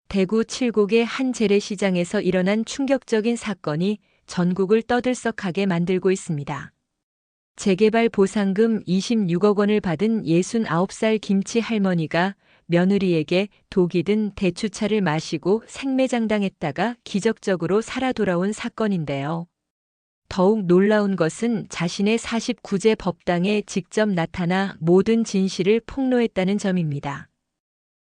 대구 칠곡의 한 재래시장에서 일어난 충격적인 사건이 전국을 떠들썩하게 만들고 있습니다. 재개발 보상금 26억 원을 받은 69살 김치 할머니가 며느리에게 독이 든 대추차를 마시고 생매장당했다가 기적적으로 살아 돌아온 사건인데요. 더욱 놀라운 것은 자신의 49제 법당에 직접 나타나 모든 진실을 폭로했다는 점입니다.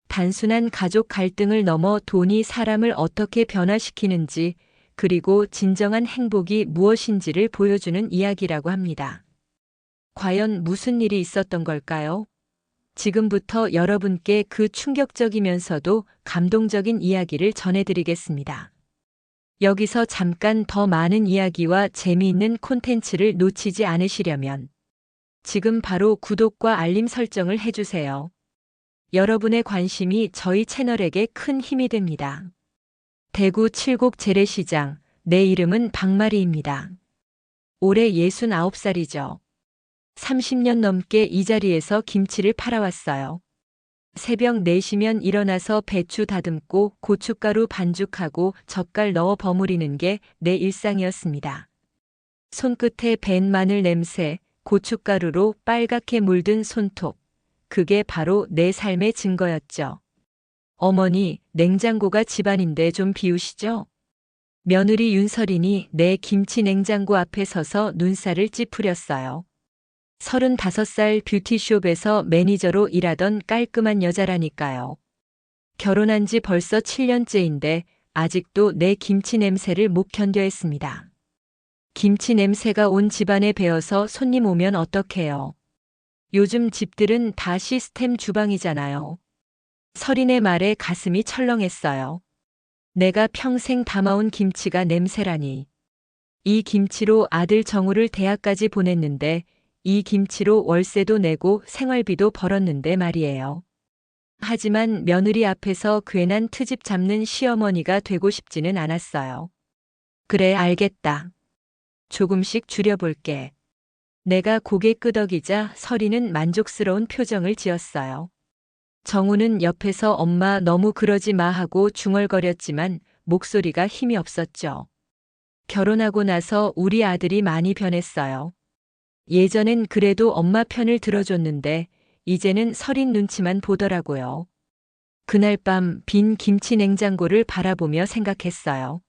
단순한 가족 갈등을 넘어 돈이 사람을 어떻게 변화시키는지, 그리고 진정한 행복이 무엇인지를 보여주는 이야기라고 합니다. 과연 무슨 일이 있었던 걸까요? 지금부터 여러분께 그 충격적이면서도 감동적인 이야기를 전해드리겠습니다. 여기서 잠깐 더 많은 이야기와 재미있는 콘텐츠를 놓치지 않으시려면 지금 바로 구독과 알림 설정을 해주세요. 여러분의 관심이 저희 채널에게 큰 힘이 됩니다. 대구 칠곡 재래시장, 내 이름은 박마리입니다. 올해 69살이죠. 30년 넘게 이 자리에서 김치를 팔아왔어요. 새벽 4시면 일어나서 배추 다듬고 고춧가루 반죽하고 젓갈 넣어 버무리는 게 내 일상이었습니다. 손끝에 밴 마늘 냄새, 고춧가루로 빨갛게 물든 손톱. 그게 바로 내 삶의 증거였죠. 어머니, 냉장고가 집안인데 좀 비우시죠? 며느리 윤설인이 내 김치 냉장고 앞에 서서 눈살을 찌푸렸어요. 35살 뷰티숍에서 매니저로 일하던 깔끔한 여자라니까요. 결혼한 지 벌써 7년째인데 아직도 내 김치 냄새를 못 견뎌 했습니다. 김치 냄새가 온 집안에 배어서 손님 오면 어떡해요? 요즘 집들은 다 시스템 주방이잖아요. 설인의 말에 가슴이 철렁했어요. 내가 평생 담아온 김치가 냄새라니. 이 김치로 아들 정우를 대학까지 보냈는데 이 김치로 월세도 내고 생활비도 벌었는데 말이에요. 하지만 며느리 앞에서 괜한 트집 잡는 시어머니가 되고 싶지는 않았어요. 그래, 알겠다. 조금씩 줄여볼게. 내가 고개 끄덕이자 설이는 만족스러운 표정을 지었어요. 정우는 옆에서 엄마 너무 그러지 마 하고 중얼거렸지만 목소리가 힘이 없었죠. 결혼하고 나서 우리 아들이 많이 변했어요. 예전엔 그래도 엄마 편을 들어줬는데 이제는 설인 눈치만 보더라고요. 그날 밤 빈 김치 냉장고를 바라보며 생각했어요.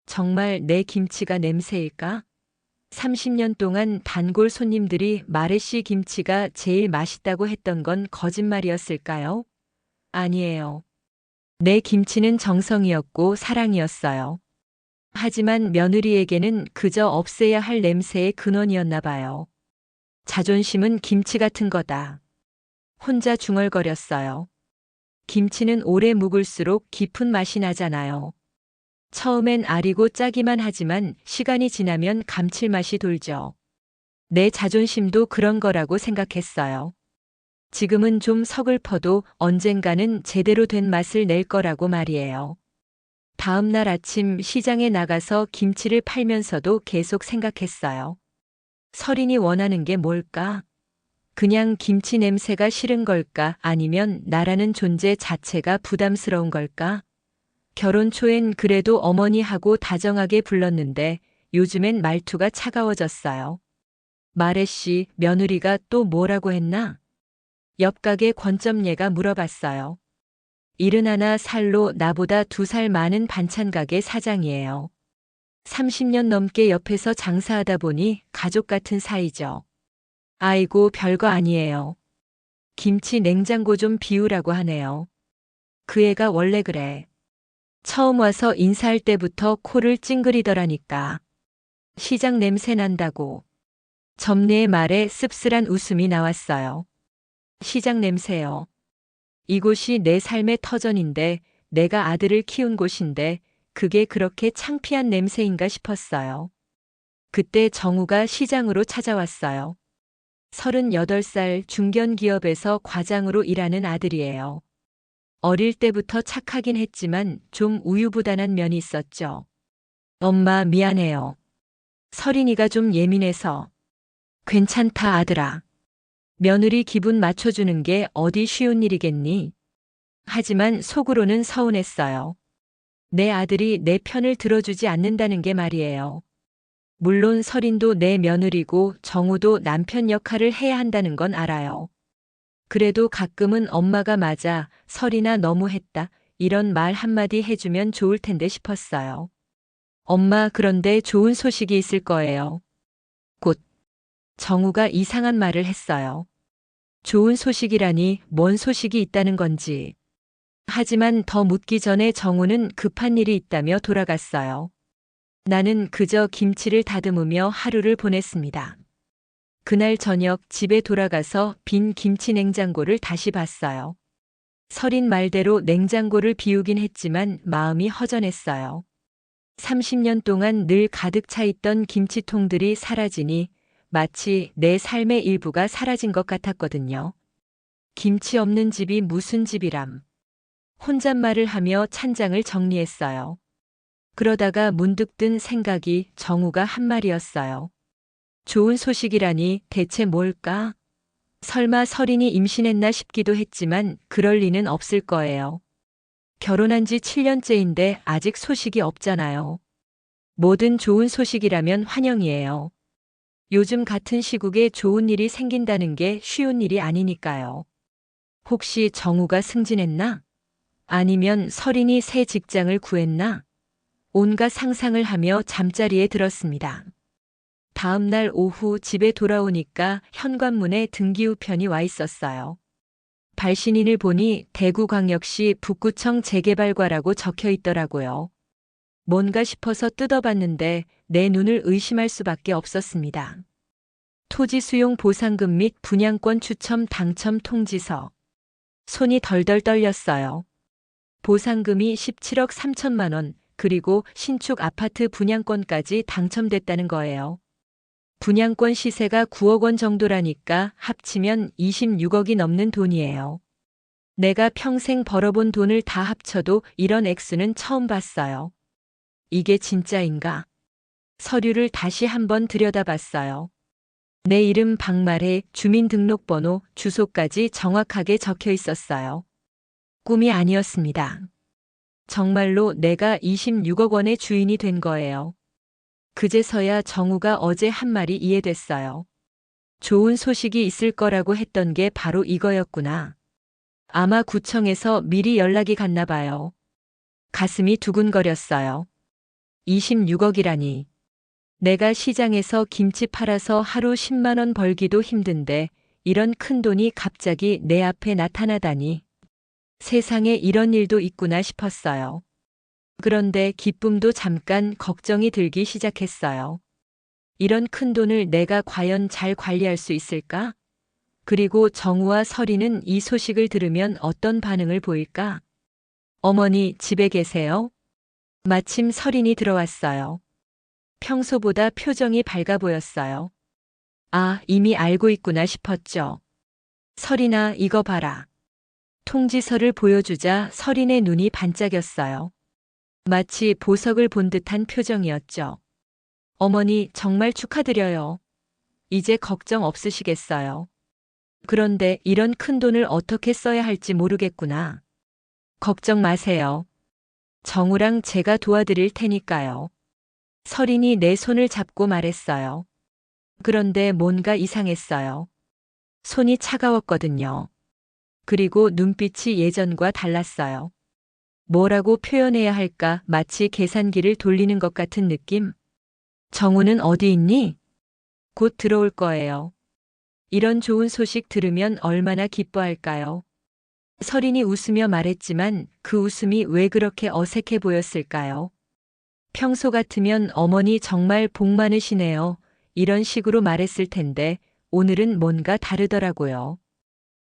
정말 내 김치가 냄새일까? 30년 동안 단골 손님들이 마레씨 김치가 제일 맛있다고 했던 건 거짓말이었을까요? 아니에요. 내 김치는 정성이었고 사랑이었어요. 하지만 며느리에게는 그저 없애야 할 냄새의 근원이었나 봐요. 자존심은 김치 같은 거다. 혼자 중얼거렸어요. 김치는 오래 묵을수록 깊은 맛이 나잖아요. 처음엔 아리고 짜기만 하지만 시간이 지나면 감칠맛이 돌죠. 내 자존심도 그런 거라고 생각했어요. 지금은 좀 서글퍼도 언젠가는 제대로 된 맛을 낼 거라고 말이에요. 다음 날 아침 시장에 나가서 김치를 팔면서도 계속 생각했어요. 설인이 원하는 게 뭘까? 그냥 김치 냄새가 싫은 걸까? 아니면 나라는 존재 자체가 부담스러운 걸까? 결혼 초엔 그래도 어머니하고 다정하게 불렀는데 요즘엔 말투가 차가워졌어요. 마레씨, 며느리가 또 뭐라고 했나? 옆 가게 권점예가 물어봤어요. 71살로 나보다 2살 많은 반찬 가게 사장이에요. 30년 넘게 옆에서 장사하다 보니 가족 같은 사이죠. 아이고, 별거 아니에요. 김치 냉장고 좀 비우라고 하네요. 그 애가 원래 그래. 처음 와서 인사할 때부터 코를 찡그리더라니까. 시장 냄새 난다고. 점례의 말에 씁쓸한 웃음이 나왔어요. 시장 냄새요. 이곳이 내 삶의 터전인데, 내가 아들을 키운 곳인데 그게 그렇게 창피한 냄새인가 싶었어요. 그때 정우가 시장으로 찾아왔어요. 38살 중견기업에서 과장으로 일하는 아들이에요. 어릴 때부터 착하긴 했지만 좀 우유부단한 면이 있었죠. 엄마 미안해요. 설인이가 좀 예민해서. 괜찮다 아들아. 며느리 기분 맞춰주는 게 어디 쉬운 일이겠니? 하지만 속으로는 서운했어요. 내 아들이 내 편을 들어주지 않는다는 게 말이에요. 물론 설인도 내 며느리고 정우도 남편 역할을 해야 한다는 건 알아요. 그래도 가끔은 엄마가 맞아, 설이나 너무했다, 이런 말 한마디 해주면 좋을 텐데 싶었어요. 엄마, 그런데 좋은 소식이 있을 거예요. 곧 정우가 이상한 말을 했어요. 좋은 소식이라니 뭔 소식이 있다는 건지. 하지만 더 묻기 전에 정우는 급한 일이 있다며 돌아갔어요. 나는 그저 김치를 다듬으며 하루를 보냈습니다. 그날 저녁 집에 돌아가서 빈 김치 냉장고를 다시 봤어요. 설인 말대로 냉장고를 비우긴 했지만 마음이 허전했어요. 30년 동안 늘 가득 차 있던 김치통들이 사라지니 마치 내 삶의 일부가 사라진 것 같았거든요. 김치 없는 집이 무슨 집이람. 혼잣말을 하며 찬장을 정리했어요. 그러다가 문득 든 생각이 정우가 한 말이었어요. 좋은 소식이라니 대체 뭘까? 설마 설인이 임신했나 싶기도 했지만 그럴 리는 없을 거예요. 결혼한 지 7년째인데 아직 소식이 없잖아요. 뭐든 좋은 소식이라면 환영이에요. 요즘 같은 시국에 좋은 일이 생긴다는 게 쉬운 일이 아니니까요. 혹시 정우가 승진했나? 아니면 설인이 새 직장을 구했나? 온갖 상상을 하며 잠자리에 들었습니다. 다음 날 오후 집에 돌아오니까 현관문에 등기우편이 와 있었어요. 발신인을 보니 대구광역시 북구청 재개발과라고 적혀 있더라고요. 뭔가 싶어서 뜯어봤는데 내 눈을 의심할 수밖에 없었습니다. 토지 수용 보상금 및 분양권 추첨 당첨 통지서. 손이 덜덜 떨렸어요. 보상금이 17억 3천만 원, 그리고 신축 아파트 분양권까지 당첨됐다는 거예요. 분양권 시세가 9억 원 정도라니까 합치면 26억이 넘는 돈이에요. 내가 평생 벌어본 돈을 다 합쳐도 이런 액수는 처음 봤어요. 이게 진짜인가? 서류를 다시 한번 들여다봤어요. 내 이름 박말해, 주민등록번호, 주소까지 정확하게 적혀 있었어요. 꿈이 아니었습니다. 정말로 내가 26억 원의 주인이 된 거예요. 그제서야 정우가 어제 한 말이 이해됐어요. 좋은 소식이 있을 거라고 했던 게 바로 이거였구나. 아마 구청에서 미리 연락이 갔나 봐요. 가슴이 두근거렸어요. 26억이라니. 내가 시장에서 김치 팔아서 하루 10만 원 벌기도 힘든데 이런 큰 돈이 갑자기 내 앞에 나타나다니. 세상에 이런 일도 있구나 싶었어요. 그런데 기쁨도 잠깐 걱정이 들기 시작했어요. 이런 큰 돈을 내가 과연 잘 관리할 수 있을까? 그리고 정우와 설이는 이 소식을 들으면 어떤 반응을 보일까? 어머니, 집에 계세요? 마침 설인이 들어왔어요. 평소보다 표정이 밝아 보였어요. 아, 이미 알고 있구나 싶었죠. 설인아, 이거 봐라. 통지서를 보여주자 설인의 눈이 반짝였어요. 마치 보석을 본 듯한 표정이었죠. 어머니, 정말 축하드려요. 이제 걱정 없으시겠어요. 그런데 이런 큰 돈을 어떻게 써야 할지 모르겠구나. 걱정 마세요. 정우랑 제가 도와드릴 테니까요. 설인이 내 손을 잡고 말했어요. 그런데 뭔가 이상했어요. 손이 차가웠거든요. 그리고 눈빛이 예전과 달랐어요. 뭐라고 표현해야 할까, 마치 계산기를 돌리는 것 같은 느낌? 정우는 어디 있니? 곧 들어올 거예요. 이런 좋은 소식 들으면 얼마나 기뻐할까요? 설인이 웃으며 말했지만 그 웃음이 왜 그렇게 어색해 보였을까요? 평소 같으면 어머니 정말 복 많으시네요. 이런 식으로 말했을 텐데 오늘은 뭔가 다르더라고요.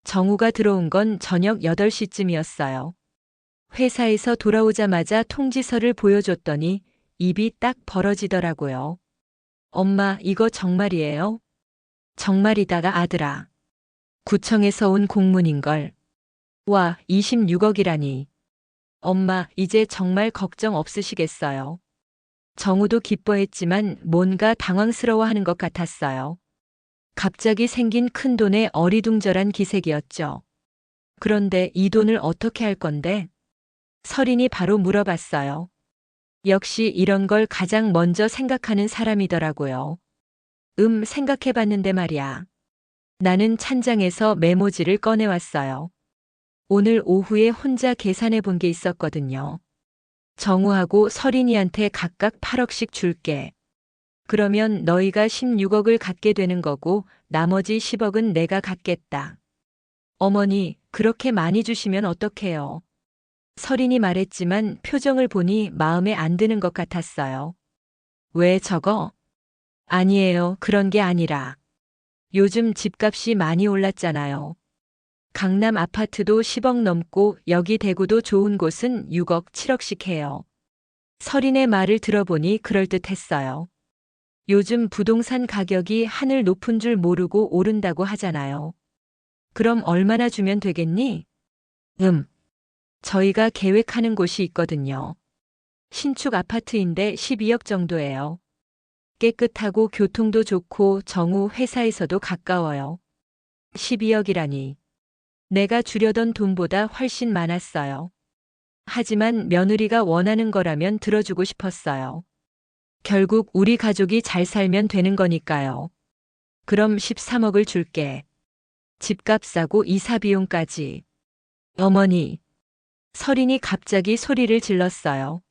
정우가 들어온 건 저녁 8시쯤이었어요. 회사에서 돌아오자마자 통지서를 보여줬더니 입이 딱 벌어지더라고요. 엄마, 이거 정말이에요? 정말이다가 아들아. 구청에서 온 공문인걸. 와, 26억이라니. 엄마, 이제 정말 걱정 없으시겠어요? 정우도 기뻐했지만 뭔가 당황스러워하는 것 같았어요. 갑자기 생긴 큰돈의 어리둥절한 기색이었죠. 그런데 이 돈을 어떻게 할 건데? 설인이 바로 물어봤어요. 역시 이런 걸 가장 먼저 생각하는 사람이더라고요. 생각해 봤는데 말이야. 나는 찬장에서 메모지를 꺼내왔어요. 오늘 오후에 혼자 계산해 본 게 있었거든요. 정우하고 설인이한테 각각 8억씩 줄게. 그러면 너희가 16억을 갖게 되는 거고 나머지 10억은 내가 갖겠다. 어머니, 그렇게 많이 주시면 어떡해요? 설인이 말했지만 표정을 보니 마음에 안 드는 것 같았어요. 왜 저거? 아니에요. 그런 게 아니라. 요즘 집값이 많이 올랐잖아요. 강남 아파트도 10억 넘고 여기 대구도 좋은 곳은 6억, 7억씩 해요. 설인의 말을 들어보니 그럴듯했어요. 요즘 부동산 가격이 하늘 높은 줄 모르고 오른다고 하잖아요. 그럼 얼마나 주면 되겠니? 저희가 계획하는 곳이 있거든요. 신축 아파트인데 12억 정도예요. 깨끗하고 교통도 좋고 정우 회사에서도 가까워요. 12억이라니. 내가 주려던 돈보다 훨씬 많았어요. 하지만 며느리가 원하는 거라면 들어주고 싶었어요. 결국 우리 가족이 잘 살면 되는 거니까요. 그럼 13억을 줄게. 집값 싸고 이사 비용까지. 어머니. 설인이 갑자기 소리를 질렀어요.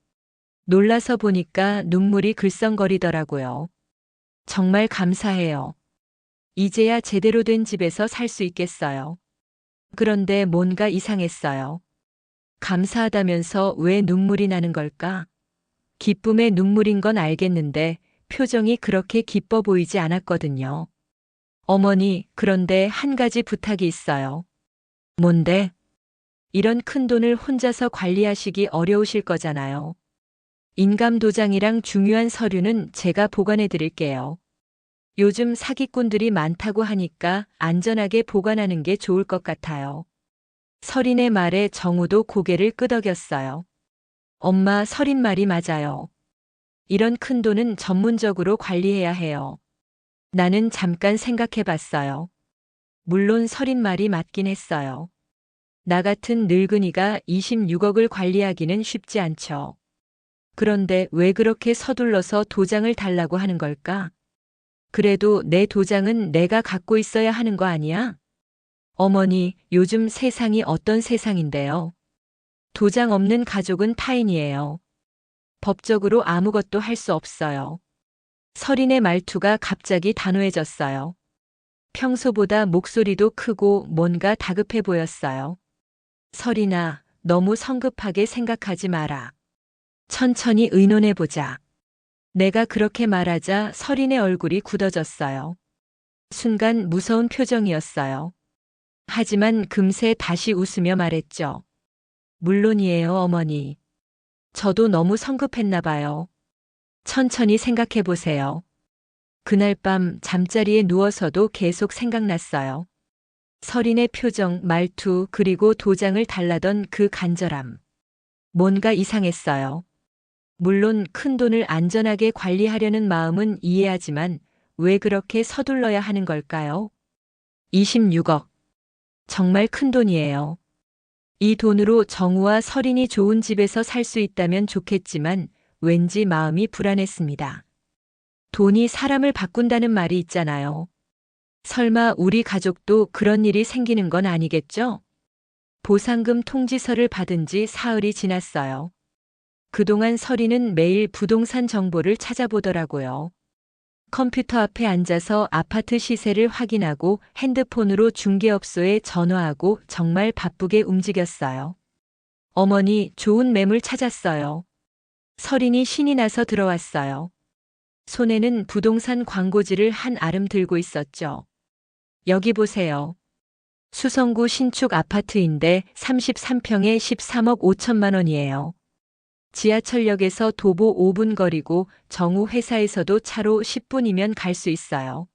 놀라서 보니까 눈물이 글썽거리더라고요. 정말 감사해요. 이제야 제대로 된 집에서 살 수 있겠어요. 그런데 뭔가 이상했어요. 감사하다면서 왜 눈물이 나는 걸까? 기쁨의 눈물인 건 알겠는데 표정이 그렇게 기뻐 보이지 않았거든요. 어머니, 그런데 한 가지 부탁이 있어요. 뭔데? 이런 큰 돈을 혼자서 관리하시기 어려우실 거잖아요. 인감도장이랑 중요한 서류는 제가 보관해 드릴게요. 요즘 사기꾼들이 많다고 하니까 안전하게 보관하는 게 좋을 것 같아요. 설인의 말에 정우도 고개를 끄덕였어요. 엄마, 설인 말이 맞아요. 이런 큰 돈은 전문적으로 관리해야 해요. 나는 잠깐 생각해 봤어요. 물론 설인 말이 맞긴 했어요. 나 같은 늙은이가 26억을 관리하기는 쉽지 않죠. 그런데 왜 그렇게 서둘러서 도장을 달라고 하는 걸까? 그래도 내 도장은 내가 갖고 있어야 하는 거 아니야? 어머니, 요즘 세상이 어떤 세상인데요? 도장 없는 가족은 타인이에요. 법적으로 아무것도 할 수 없어요. 설인의 말투가 갑자기 단호해졌어요. 평소보다 목소리도 크고 뭔가 다급해 보였어요. 설인아, 너무 성급하게 생각하지 마라. 천천히 의논해보자. 내가 그렇게 말하자 설인의 얼굴이 굳어졌어요. 순간 무서운 표정이었어요. 하지만 금세 다시 웃으며 말했죠. 물론이에요, 어머니. 저도 너무 성급했나 봐요. 천천히 생각해 보세요. 그날 밤 잠자리에 누워서도 계속 생각났어요. 설인의 표정, 말투, 그리고 도장을 달라던 그 간절함. 뭔가 이상했어요. 물론 큰 돈을 안전하게 관리하려는 마음은 이해하지만 왜 그렇게 서둘러야 하는 걸까요? 26억. 정말 큰 돈이에요. 이 돈으로 정우와 설인이 좋은 집에서 살 수 있다면 좋겠지만 왠지 마음이 불안했습니다. 돈이 사람을 바꾼다는 말이 있잖아요. 설마 우리 가족도 그런 일이 생기는 건 아니겠죠? 보상금 통지서를 받은 지 사흘이 지났어요. 그동안 설이는 매일 부동산 정보를 찾아보더라고요. 컴퓨터 앞에 앉아서 아파트 시세를 확인하고 핸드폰으로 중개업소에 전화하고 정말 바쁘게 움직였어요. 어머니, 좋은 매물 찾았어요. 설인이 신이 나서 들어왔어요. 손에는 부동산 광고지를 한 알음 들고 있었죠. 여기 보세요. 수성구 신축 아파트인데 33평에 13억 5천만 원이에요. 지하철역에서 도보 5분 거리고 정우 회사에서도 차로 10분이면 갈 수 있어요.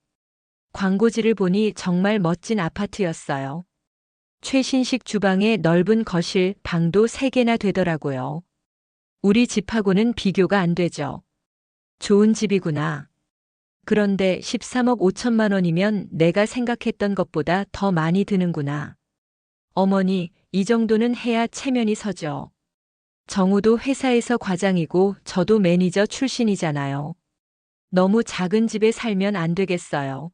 광고지를 보니 정말 멋진 아파트였어요. 최신식 주방에 넓은 거실, 방도 3개나 되더라고요. 우리 집하고는 비교가 안 되죠. 좋은 집이구나. 그런데 13억 5천만 원이면 내가 생각했던 것보다 더 많이 드는구나. 어머니, 이 정도는 해야 체면이 서죠. 정우도 회사에서 과장이고 저도 매니저 출신이잖아요. 너무 작은 집에 살면 안 되겠어요.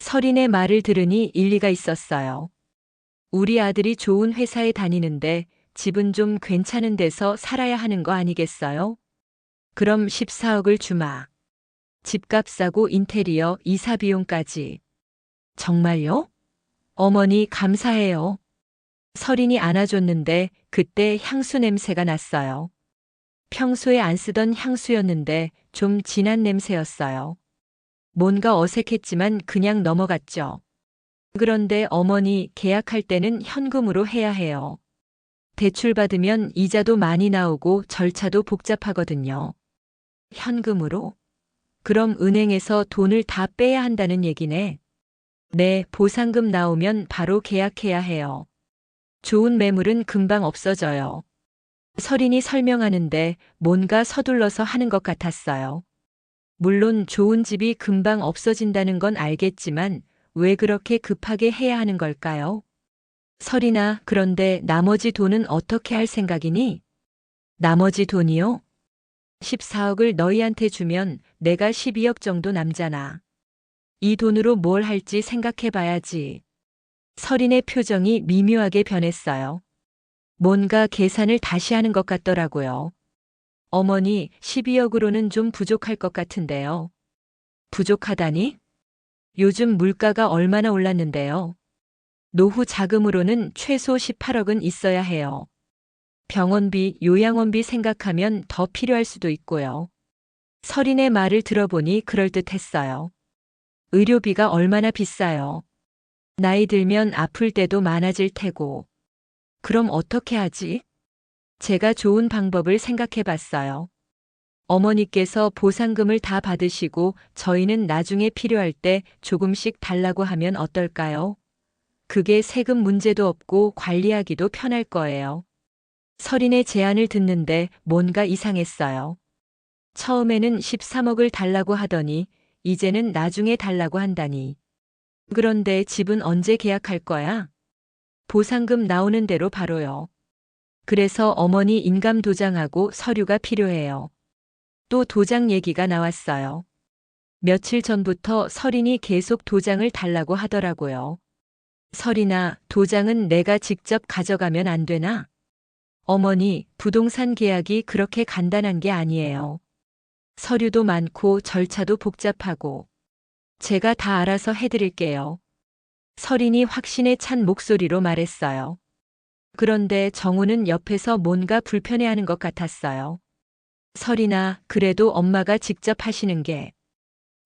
설인의 말을 들으니 일리가 있었어요. 우리 아들이 좋은 회사에 다니는데 집은 좀 괜찮은 데서 살아야 하는 거 아니겠어요? 그럼 14억을 주마. 집값 싸고 인테리어, 이사 비용까지. 정말요? 어머니 감사해요. 설인이 안아줬는데 그때 향수 냄새가 났어요. 평소에 안 쓰던 향수였는데 좀 진한 냄새였어요. 뭔가 어색했지만 그냥 넘어갔죠. 그런데 어머니 계약할 때는 현금으로 해야 해요. 대출 받으면 이자도 많이 나오고 절차도 복잡하거든요. 현금으로? 그럼 은행에서 돈을 다 빼야 한다는 얘기네. 네, 보상금 나오면 바로 계약해야 해요. 좋은 매물은 금방 없어져요. 설인이 설명하는데 뭔가 서둘러서 하는 것 같았어요. 물론 좋은 집이 금방 없어진다는 건 알겠지만 왜 그렇게 급하게 해야 하는 걸까요? 설인아, 그런데 나머지 돈은 어떻게 할 생각이니? 나머지 돈이요? 14억을 너희한테 주면 내가 12억 정도 남잖아. 이 돈으로 뭘 할지 생각해 봐야지. 설인의 표정이 미묘하게 변했어요. 뭔가 계산을 다시 하는 것 같더라고요. 어머니, 12억으로는 좀 부족할 것 같은데요. 부족하다니? 요즘 물가가 얼마나 올랐는데요. 노후 자금으로는 최소 18억은 있어야 해요. 병원비, 요양원비 생각하면 더 필요할 수도 있고요. 설인의 말을 들어보니 그럴듯했어요. 의료비가 얼마나 비싸요. 나이 들면 아플 때도 많아질 테고. 그럼 어떻게 하지? 제가 좋은 방법을 생각해 봤어요. 어머니께서 보상금을 다 받으시고 저희는 나중에 필요할 때 조금씩 달라고 하면 어떨까요? 그게 세금 문제도 없고 관리하기도 편할 거예요. 설인의 제안을 듣는데 뭔가 이상했어요. 처음에는 13억을 달라고 하더니 이제는 나중에 달라고 한다니. 그런데 집은 언제 계약할 거야? 보상금 나오는 대로 바로요. 그래서 어머니 인감 도장하고 서류가 필요해요. 또 도장 얘기가 나왔어요. 며칠 전부터 설인이 계속 도장을 달라고 하더라고요. 설인아, 도장은 내가 직접 가져가면 안 되나? 어머니, 부동산 계약이 그렇게 간단한 게 아니에요. 서류도 많고 절차도 복잡하고. 제가 다 알아서 해드릴게요. 설인이 확신에 찬 목소리로 말했어요. 그런데 정우는 옆에서 뭔가 불편해하는 것 같았어요. 설인아, 그래도 엄마가 직접 하시는 게.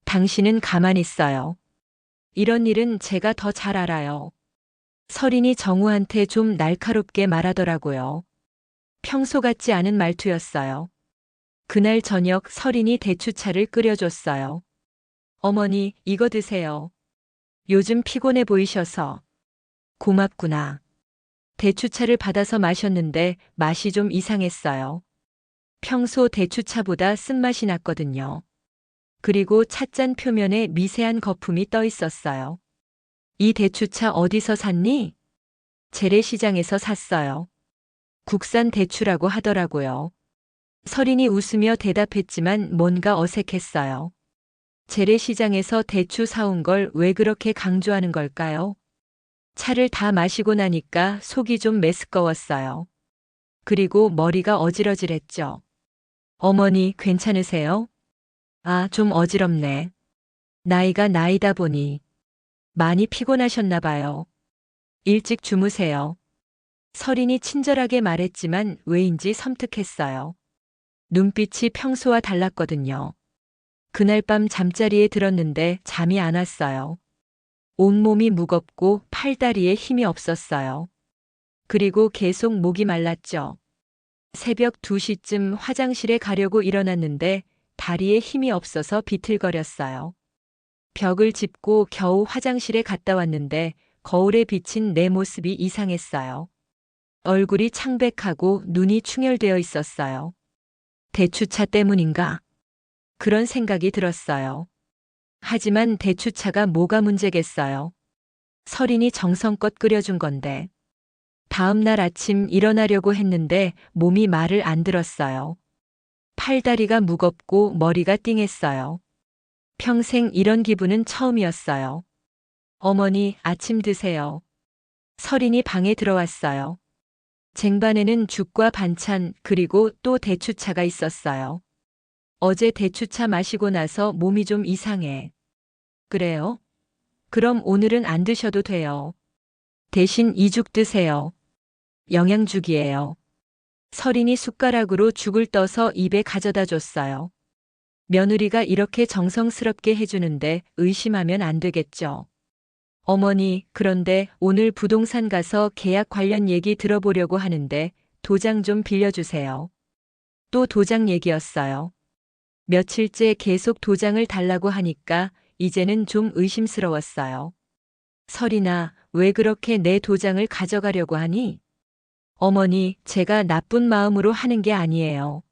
당신은 가만히 있어요. 이런 일은 제가 더 잘 알아요. 설인이 정우한테 좀 날카롭게 말하더라고요. 평소 같지 않은 말투였어요. 그날 저녁 설인이 대추차를 끓여줬어요. 어머니, 이거 드세요. 요즘 피곤해 보이셔서. 고맙구나. 대추차를 받아서 마셨는데 맛이 좀 이상했어요. 평소 대추차보다 쓴맛이 났거든요. 그리고 찻잔 표면에 미세한 거품이 떠 있었어요. 이 대추차 어디서 샀니? 재래시장에서 샀어요. 국산 대추라고 하더라고요. 설인이 웃으며 대답했지만 뭔가 어색했어요. 재래시장에서 대추 사온 걸 왜 그렇게 강조하는 걸까요? 차를 다 마시고 나니까 속이 좀 메스꺼웠어요. 그리고 머리가 어질어질했죠. 어머니, 괜찮으세요? 아, 좀 어지럽네. 나이가 나이다 보니. 많이 피곤하셨나 봐요. 일찍 주무세요. 설인이 친절하게 말했지만 왜인지 섬뜩했어요. 눈빛이 평소와 달랐거든요. 그날 밤 잠자리에 들었는데 잠이 안 왔어요. 온몸이 무겁고 팔다리에 힘이 없었어요. 그리고 계속 목이 말랐죠. 새벽 2시쯤 화장실에 가려고 일어났는데 다리에 힘이 없어서 비틀거렸어요. 벽을 짚고 겨우 화장실에 갔다 왔는데 거울에 비친 내 모습이 이상했어요. 얼굴이 창백하고 눈이 충혈되어 있었어요. 대추차 때문인가? 그런 생각이 들었어요. 하지만 대추차가 뭐가 문제겠어요. 설인이 정성껏 끓여준 건데. 다음 날 아침 일어나려고 했는데 몸이 말을 안 들었어요. 팔다리가 무겁고 머리가 띵했어요. 평생 이런 기분은 처음이었어요. 어머니, 아침 드세요. 설인이 방에 들어왔어요. 쟁반에는 죽과 반찬 그리고 또 대추차가 있었어요. 어제 대추차 마시고 나서 몸이 좀 이상해. 그래요? 그럼 오늘은 안 드셔도 돼요. 대신 이 죽 드세요. 영양죽이에요. 설인이 숟가락으로 죽을 떠서 입에 가져다 줬어요. 며느리가 이렇게 정성스럽게 해주는데 의심하면 안 되겠죠. 어머니, 그런데 오늘 부동산 가서 계약 관련 얘기 들어보려고 하는데 도장 좀 빌려주세요. 또 도장 얘기였어요. 며칠째 계속 도장을 달라고 하니까 이제는 좀 의심스러웠어요. 설이나 왜 그렇게 내 도장을 가져가려고 하니? 어머니, 제가 나쁜 마음으로 하는 게 아니에요.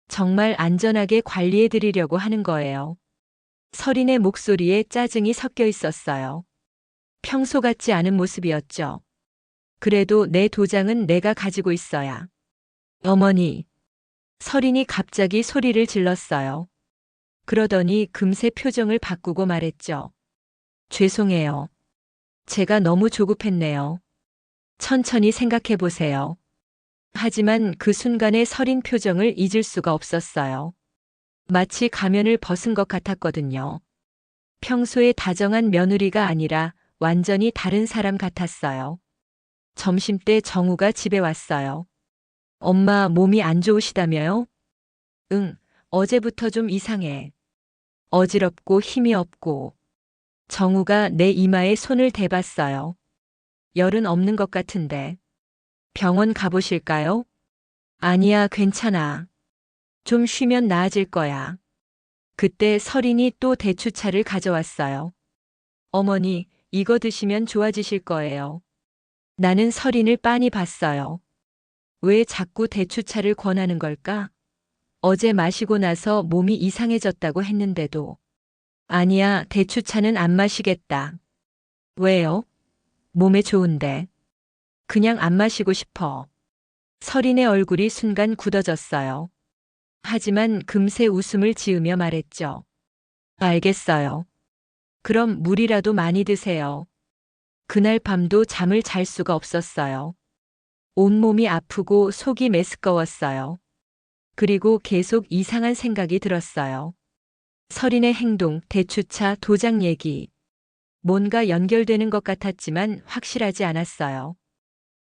정말 안전하게 관리해 드리려고 하는 거예요. 설인의 목소리에 짜증이 섞여 있었어요. 평소 같지 않은 모습이었죠. 그래도 내 도장은 내가 가지고 있어야. 어머니. 설인이 갑자기 소리를 질렀어요. 그러더니 금세 표정을 바꾸고 말했죠. 죄송해요. 제가 너무 조급했네요. 천천히 생각해 보세요. 하지만 그 순간의 설인 표정을 잊을 수가 없었어요. 마치 가면을 벗은 것 같았거든요. 평소에 다정한 며느리가 아니라 완전히 다른 사람 같았어요. 점심때 정우가 집에 왔어요. 엄마 몸이 안 좋으시다며요? 응, 어제부터 좀 이상해. 어지럽고 힘이 없고. 정우가 내 이마에 손을 대봤어요. 열은 없는 것 같은데. 병원 가보실까요? 아니야, 괜찮아. 좀 쉬면 나아질 거야. 그때 설인이 또 대추차를 가져왔어요. 어머니, 이거 드시면 좋아지실 거예요. 나는 설인을 빤히 봤어요. 왜 자꾸 대추차를 권하는 걸까? 어제 마시고 나서 몸이 이상해졌다고 했는데도. 아니야, 대추차는 안 마시겠다. 왜요? 몸에 좋은데. 그냥 안 마시고 싶어. 설인의 얼굴이 순간 굳어졌어요. 하지만 금세 웃음을 지으며 말했죠. 알겠어요. 그럼 물이라도 많이 드세요. 그날 밤도 잠을 잘 수가 없었어요. 온몸이 아프고 속이 메스꺼웠어요. 그리고 계속 이상한 생각이 들었어요. 설인의 행동, 대추차, 도장 얘기. 뭔가 연결되는 것 같았지만 확실하지 않았어요.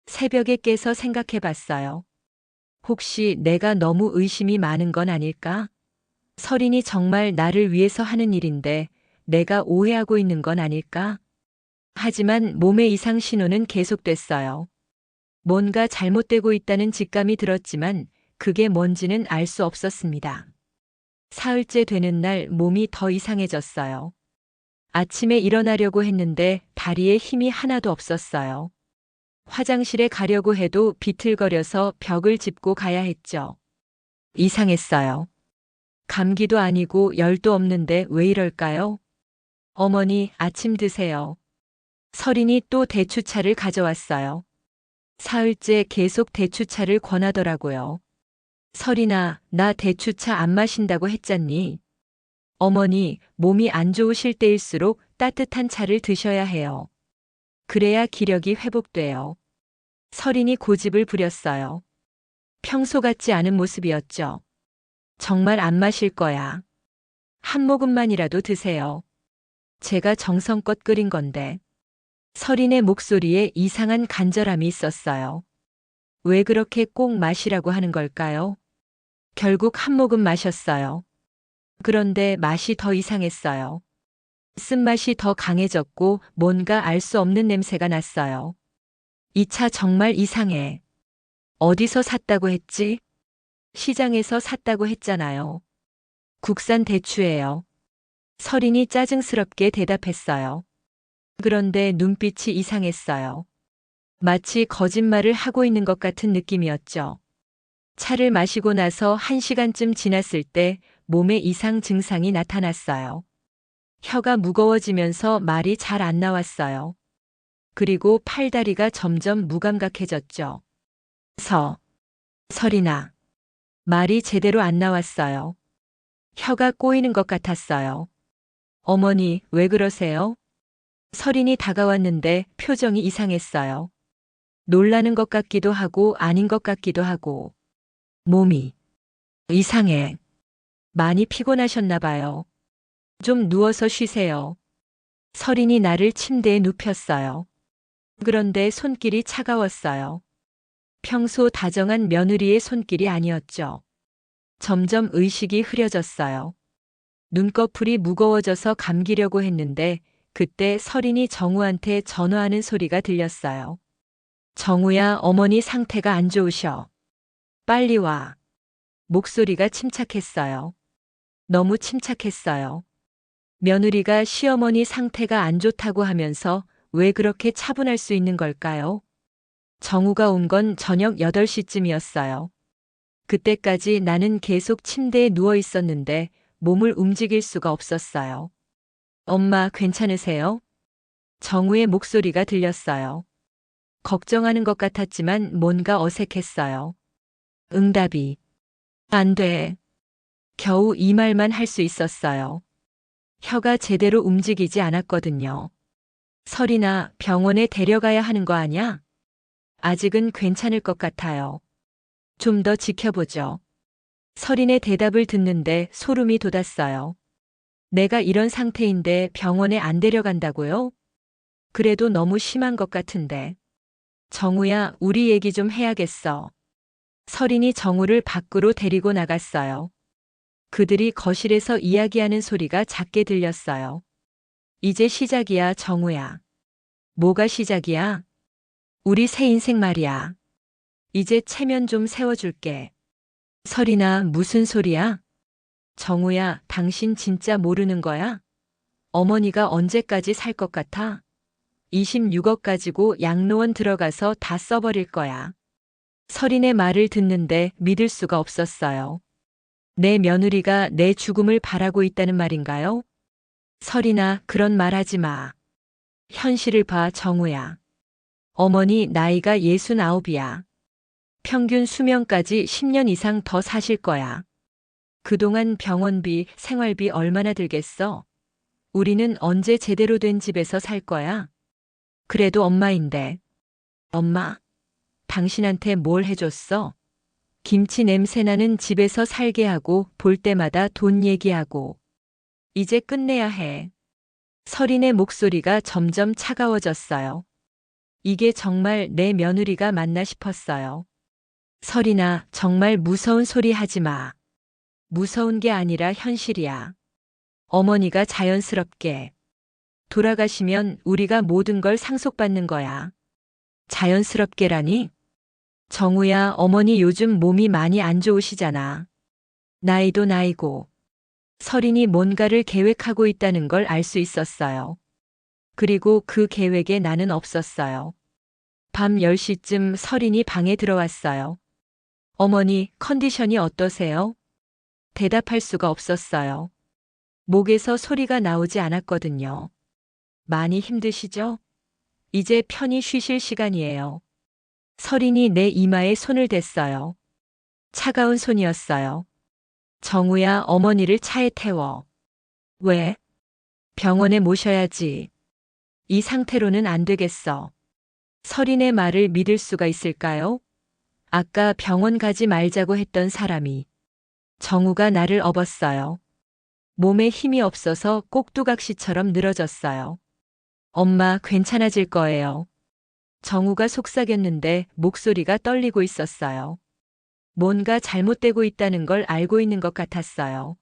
새벽에 깨서 생각해 봤어요. 혹시 내가 너무 의심이 많은 건 아닐까? 설인이 정말 나를 위해서 하는 일인데 내가 오해하고 있는 건 아닐까? 하지만 몸의 이상 신호는 계속됐어요. 뭔가 잘못되고 있다는 직감이 들었지만 그게 뭔지는 알 수 없었습니다. 사흘째 되는 날 몸이 더 이상해졌어요. 아침에 일어나려고 했는데 다리에 힘이 하나도 없었어요. 화장실에 가려고 해도 비틀거려서 벽을 짚고 가야 했죠. 이상했어요. 감기도 아니고 열도 없는데 왜 이럴까요? 어머니, 아침 드세요. 설인이 또 대추차를 가져왔어요. 사흘째 계속 대추차를 권하더라고요. 설인아, 나 대추차 안 마신다고 했잖니. 어머니, 몸이 안 좋으실 때일수록 따뜻한 차를 드셔야 해요. 그래야 기력이 회복돼요. 설인이 고집을 부렸어요. 평소 같지 않은 모습이었죠. 정말 안 마실 거야. 한 모금만이라도 드세요. 제가 정성껏 끓인 건데. 설인의 목소리에 이상한 간절함이 있었어요. 왜 그렇게 꼭 마시라고 하는 걸까요? 결국 한 모금 마셨어요. 그런데 맛이 더 이상했어요. 쓴맛이 더 강해졌고 뭔가 알 수 없는 냄새가 났어요. 이 차 정말 이상해. 어디서 샀다고 했지? 시장에서 샀다고 했잖아요. 국산 대추예요. 설인이 짜증스럽게 대답했어요. 그런데 눈빛이 이상했어요. 마치 거짓말을 하고 있는 것 같은 느낌이었죠. 차를 마시고 나서 1시간쯤 지났을 때 몸에 이상 증상이 나타났어요. 혀가 무거워지면서 말이 잘 안 나왔어요. 그리고 팔다리가 점점 무감각해졌죠. 설이나. 말이 제대로 안 나왔어요. 혀가 꼬이는 것 같았어요. 어머니, 왜 그러세요? 설인이 다가왔는데 표정이 이상했어요. 놀라는 것 같기도 하고 아닌 것 같기도 하고. 몸이 이상해. 많이 피곤하셨나 봐요. 좀 누워서 쉬세요. 설인이 나를 침대에 눕혔어요. 그런데 손길이 차가웠어요. 평소 다정한 며느리의 손길이 아니었죠. 점점 의식이 흐려졌어요. 눈꺼풀이 무거워져서 감기려고 했는데 그때 설인이 정우한테 전화하는 소리가 들렸어요. 정우야, 어머니 상태가 안 좋으셔. 빨리 와. 목소리가 침착했어요. 너무 침착했어요. 며느리가 시어머니 상태가 안 좋다고 하면서 왜 그렇게 차분할 수 있는 걸까요? 정우가 온 건 저녁 8시쯤이었어요. 그때까지 나는 계속 침대에 누워 있었는데 몸을 움직일 수가 없었어요. 엄마, 괜찮으세요? 정우의 목소리가 들렸어요. 걱정하는 것 같았지만 뭔가 어색했어요. 응답이 안 돼. 겨우 이 말만 할 수 있었어요. 혀가 제대로 움직이지 않았거든요. 설이나 병원에 데려가야 하는 거 아냐? 아직은 괜찮을 것 같아요. 좀 더 지켜보죠. 설인의 대답을 듣는데 소름이 돋았어요. 내가 이런 상태인데 병원에 안 데려간다고요? 그래도 너무 심한 것 같은데. 정우야, 우리 얘기 좀 해야겠어. 설인이 정우를 밖으로 데리고 나갔어요. 그들이 거실에서 이야기하는 소리가 작게 들렸어요. 이제 시작이야, 정우야. 뭐가 시작이야? 우리 새 인생 말이야. 이제 체면 좀 세워줄게. 설이나, 무슨 소리야? 정우야, 당신 진짜 모르는 거야? 어머니가 언제까지 살 것 같아? 26억 가지고 양로원 들어가서 다 써버릴 거야. 설인의 말을 듣는데 믿을 수가 없었어요. 내 며느리가 내 죽음을 바라고 있다는 말인가요? 설이나, 그런 말 하지 마. 현실을 봐, 정우야. 어머니 나이가 69이야. 평균 수명까지 10년 이상 더 사실 거야. 그동안 병원비, 생활비 얼마나 들겠어? 우리는 언제 제대로 된 집에서 살 거야? 그래도 엄마인데. 엄마? 당신한테 뭘 해줬어? 김치 냄새 나는 집에서 살게 하고 볼 때마다 돈 얘기하고. 이제 끝내야 해. 설인의 목소리가 점점 차가워졌어요. 이게 정말 내 며느리가 맞나 싶었어요. 설인아, 정말 무서운 소리 하지 마. 무서운 게 아니라 현실이야. 어머니가 자연스럽게 돌아가시면 우리가 모든 걸 상속받는 거야. 자연스럽게라니? 정우야, 어머니 요즘 몸이 많이 안 좋으시잖아. 나이도 나이고. 설인이 뭔가를 계획하고 있다는 걸 알 수 있었어요. 그리고 그 계획에 나는 없었어요. 밤 10시쯤 설인이 방에 들어왔어요. 어머니, 컨디션이 어떠세요? 대답할 수가 없었어요. 목에서 소리가 나오지 않았거든요. 많이 힘드시죠? 이제 편히 쉬실 시간이에요. 설인이 내 이마에 손을 댔어요. 차가운 손이었어요. 정우야, 어머니를 차에 태워. 왜? 병원에 모셔야지. 이 상태로는 안 되겠어. 설인의 말을 믿을 수가 있을까요? 아까 병원 가지 말자고 했던 사람이. 정우가 나를 업었어요. 몸에 힘이 없어서 꼭두각시처럼 늘어졌어요. 엄마, 괜찮아질 거예요. 정우가 속삭였는데 목소리가 떨리고 있었어요. 뭔가 잘못되고 있다는 걸 알고 있는 것 같았어요.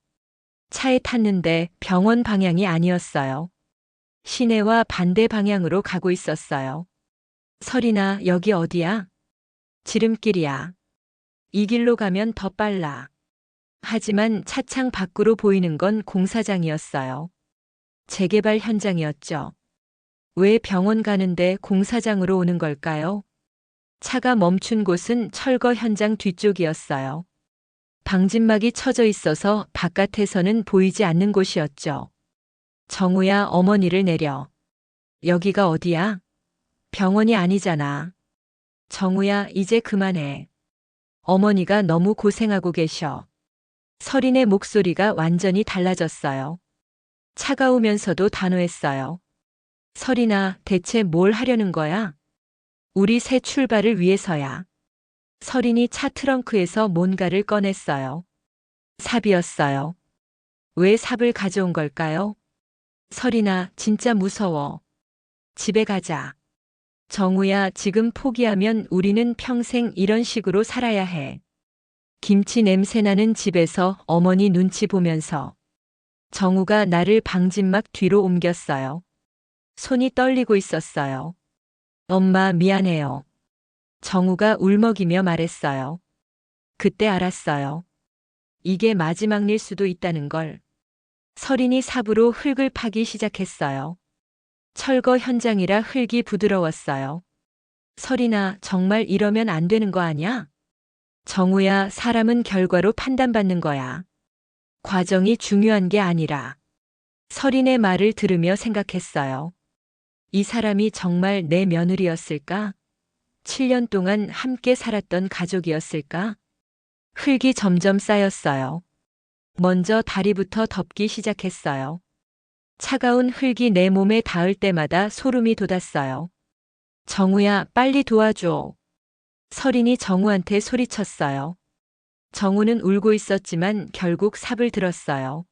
차에 탔는데 병원 방향이 아니었어요. 시내와 반대 방향으로 가고 있었어요. 설인아, 여기 어디야? 지름길이야. 이 길로 가면 더 빨라. 하지만 차창 밖으로 보이는 건 공사장이었어요. 재개발 현장이었죠. 왜 병원 가는데 공사장으로 오는 걸까요? 차가 멈춘 곳은 철거 현장 뒤쪽이었어요. 방진막이 쳐져 있어서 바깥에서는 보이지 않는 곳이었죠. 정우야, 어머니를 내려. 여기가 어디야? 병원이 아니잖아. 정우야, 이제 그만해. 어머니가 너무 고생하고 계셔. 설인의 목소리가 완전히 달라졌어요. 차가우면서도 단호했어요. 설인아, 대체 뭘 하려는 거야? 우리 새 출발을 위해서야. 설인이 차 트렁크에서 뭔가를 꺼냈어요. 삽이었어요. 왜 삽을 가져온 걸까요? 설인아, 진짜 무서워. 집에 가자. 정우야, 지금 포기하면 우리는 평생 이런 식으로 살아야 해. 김치 냄새 나는 집에서 어머니 눈치 보면서 정우가 나를 방진막 뒤로 옮겼어요. 손이 떨리고 있었어요. 엄마, 미안해요. 정우가 울먹이며 말했어요. 그때 알았어요. 이게 마지막 일 수도 있다는 걸. 설인이 삽으로 흙을 파기 시작했어요. 철거 현장이라 흙이 부드러웠어요. 설인아, 정말 이러면 안 되는 거 아니야? 정우야, 사람은 결과로 판단받는 거야. 과정이 중요한 게 아니라. 설인의 말을 들으며 생각했어요. 이 사람이 정말 내 며느리였을까? 7년 동안 함께 살았던 가족이었을까? 흙이 점점 쌓였어요. 먼저 다리부터 덮기 시작했어요. 차가운 흙이 내 몸에 닿을 때마다 소름이 돋았어요. 정우야, 빨리 도와줘. 설인이 정우한테 소리쳤어요. 정우는 울고 있었지만 결국 삽을 들었어요.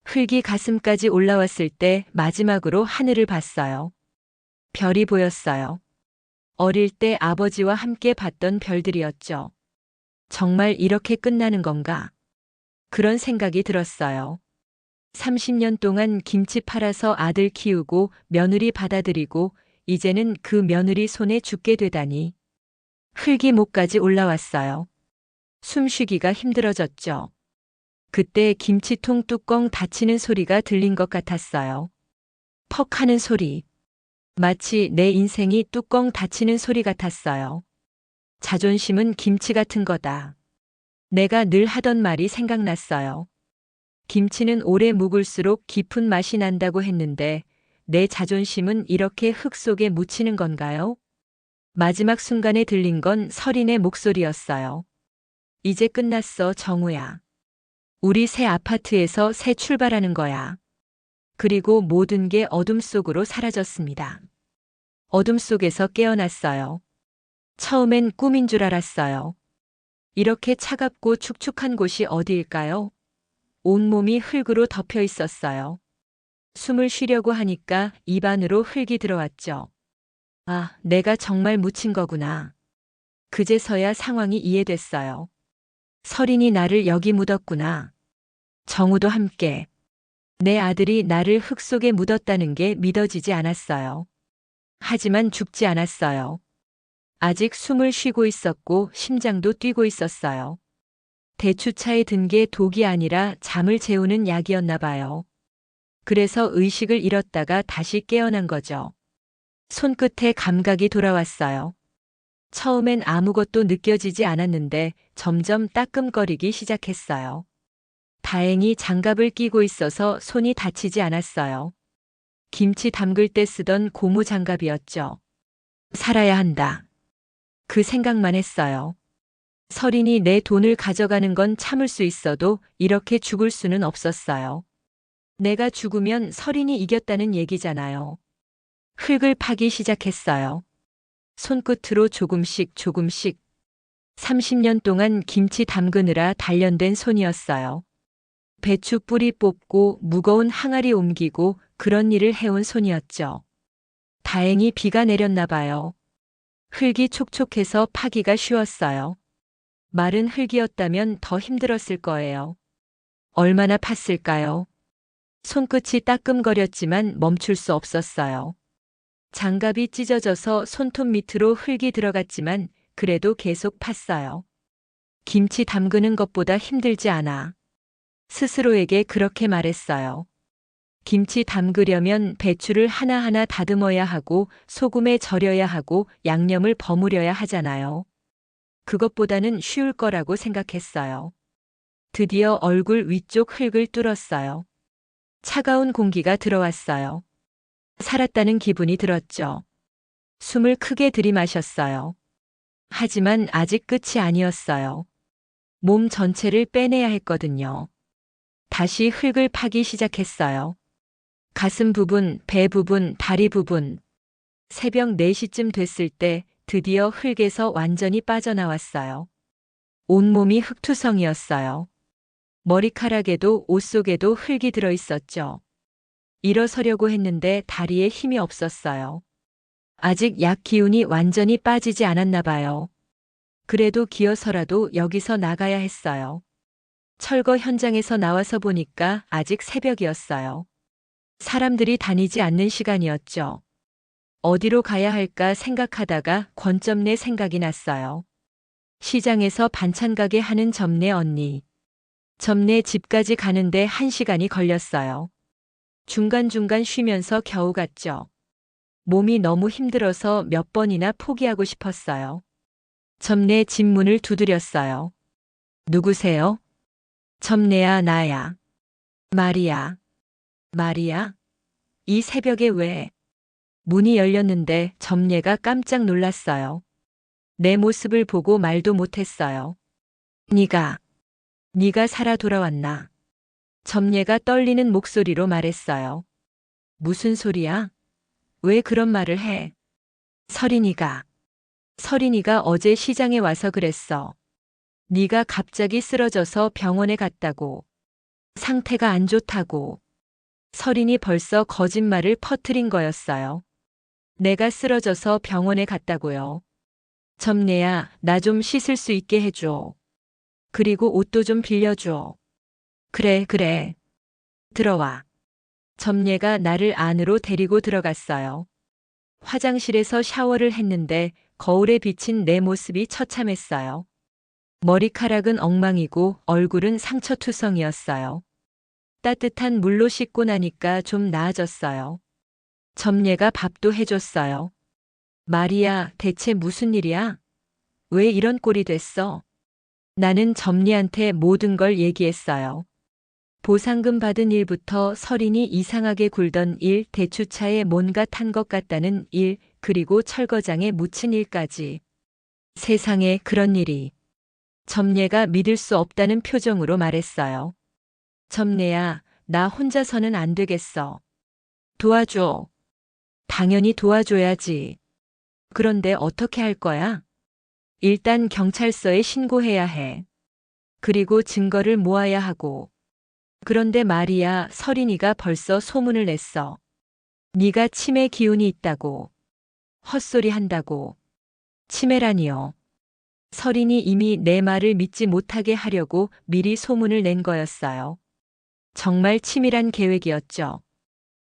흙이 가슴까지 올라왔을 때 마지막으로 하늘을 봤어요. 별이 보였어요. 어릴 때 아버지와 함께 봤던 별들이었죠. 정말 이렇게 끝나는 건가? 그런 생각이 들었어요. 30년 동안 김치 팔아서 아들 키우고 며느리 받아들이고 이제는 그 며느리 손에 죽게 되다니. 흙이 목까지 올라왔어요. 숨쉬기가 힘들어졌죠. 그때 김치통 뚜껑 닫히는 소리가 들린 것 같았어요. 퍽 하는 소리. 마치 내 인생이 뚜껑 닫히는 소리 같았어요. 자존심은 김치 같은 거다. 내가 늘 하던 말이 생각났어요. 김치는 오래 묵을수록 깊은 맛이 난다고 했는데 내 자존심은 이렇게 흙 속에 묻히는 건가요? 마지막 순간에 들린 건 설인의 목소리였어요. 이제 끝났어, 정우야. 우리 새 아파트에서 새 출발하는 거야. 그리고 모든 게 어둠 속으로 사라졌습니다. 어둠 속에서 깨어났어요. 처음엔 꿈인 줄 알았어요. 이렇게 차갑고 축축한 곳이 어디일까요? 온몸이 흙으로 덮여 있었어요. 숨을 쉬려고 하니까 입 안으로 흙이 들어왔죠. 아, 내가 정말 묻힌 거구나. 그제서야 상황이 이해됐어요. 설인이 나를 여기 묻었구나. 정우도 함께. 내 아들이 나를 흙 속에 묻었다는 게 믿어지지 않았어요. 하지만 죽지 않았어요. 아직 숨을 쉬고 있었고 심장도 뛰고 있었어요. 대추차에 든 게 독이 아니라 잠을 재우는 약이었나 봐요. 그래서 의식을 잃었다가 다시 깨어난 거죠. 손끝에 감각이 돌아왔어요. 처음엔 아무것도 느껴지지 않았는데 점점 따끔거리기 시작했어요. 다행히 장갑을 끼고 있어서 손이 다치지 않았어요. 김치 담글 때 쓰던 고무 장갑이었죠. 살아야 한다. 그 생각만 했어요. 설인이 내 돈을 가져가는 건 참을 수 있어도 이렇게 죽을 수는 없었어요. 내가 죽으면 설인이 이겼다는 얘기잖아요. 흙을 파기 시작했어요. 손끝으로 조금씩 조금씩. 30년 동안 김치 담그느라 단련된 손이었어요. 배추 뿌리 뽑고 무거운 항아리 옮기고 그런 일을 해온 손이었죠. 다행히 비가 내렸나 봐요. 흙이 촉촉해서 파기가 쉬웠어요. 마른 흙이었다면 더 힘들었을 거예요. 얼마나 팠을까요? 손끝이 따끔거렸지만 멈출 수 없었어요. 장갑이 찢어져서 손톱 밑으로 흙이 들어갔지만 그래도 계속 팠어요. 김치 담그는 것보다 힘들지 않아. 스스로에게 그렇게 말했어요. 김치 담그려면 배추를 하나하나 다듬어야 하고 소금에 절여야 하고 양념을 버무려야 하잖아요. 그것보다는 쉬울 거라고 생각했어요. 드디어 얼굴 위쪽 흙을 뚫었어요. 차가운 공기가 들어왔어요. 살았다는 기분이 들었죠. 숨을 크게 들이마셨어요. 하지만 아직 끝이 아니었어요. 몸 전체를 빼내야 했거든요. 다시 흙을 파기 시작했어요. 가슴 부분, 배 부분, 다리 부분. 새벽 4시쯤 됐을 때 드디어 흙에서 완전히 빠져나왔어요. 온몸이 흙투성이었어요. 머리카락에도 옷 속에도 흙이 들어 있었죠. 일어서려고 했는데 다리에 힘이 없었어요. 아직 약 기운이 완전히 빠지지 않았나 봐요. 그래도 기어서라도 여기서 나가야 했어요. 철거 현장에서 나와서 보니까 아직 새벽이었어요. 사람들이 다니지 않는 시간이었죠. 어디로 가야 할까 생각하다가 권점내 생각이 났어요. 시장에서 반찬 가게 하는 점내 언니. 점내 집까지 가는데 1시간이 걸렸어요. 중간중간 쉬면서 겨우 갔죠. 몸이 너무 힘들어서 몇 번이나 포기하고 싶었어요. 점내 집 문을 두드렸어요. 누구세요? 점내야, 나야. 마리아. 마리아? 이 새벽에 왜? 문이 열렸는데 점례가 깜짝 놀랐어요. 내 모습을 보고 말도 못했어요. 네가 살아 돌아왔나? 점례가 떨리는 목소리로 말했어요. 무슨 소리야? 왜 그런 말을 해? 서린이가 어제 시장에 와서 그랬어. 네가 갑자기 쓰러져서 병원에 갔다고. 상태가 안 좋다고. 서린이 벌써 거짓말을 퍼뜨린 거였어요. 내가 쓰러져서 병원에 갔다고요. 점례야, 나 좀 씻을 수 있게 해줘. 그리고 옷도 좀 빌려줘. 그래. 들어와. 점례가 나를 안으로 데리고 들어갔어요. 화장실에서 샤워를 했는데 거울에 비친 내 모습이 처참했어요. 머리카락은 엉망이고 얼굴은 상처투성이었어요. 따뜻한 물로 씻고 나니까 좀 나아졌어요. 점례가 밥도 해줬어요. 마리아, 대체 무슨 일이야? 왜 이런 꼴이 됐어? 나는 점례한테 모든 걸 얘기했어요. 보상금 받은 일부터 서린이 이상하게 굴던 일, 대추차에 뭔가 탄 것 같다는 일, 그리고 철거장에 묻힌 일까지. 세상에 그런 일이. 점례가 믿을 수 없다는 표정으로 말했어요. 점례야, 나 혼자서는 안 되겠어. 도와줘. 당연히 도와줘야지. 그런데 어떻게 할 거야? 일단 경찰서에 신고해야 해. 그리고 증거를 모아야 하고. 그런데 말이야, 서린이가 벌써 소문을 냈어. 네가 치매 기운이 있다고. 헛소리 한다고. 치매라니요. 서린이 이미 내 말을 믿지 못하게 하려고 미리 소문을 낸 거였어요. 정말 치밀한 계획이었죠.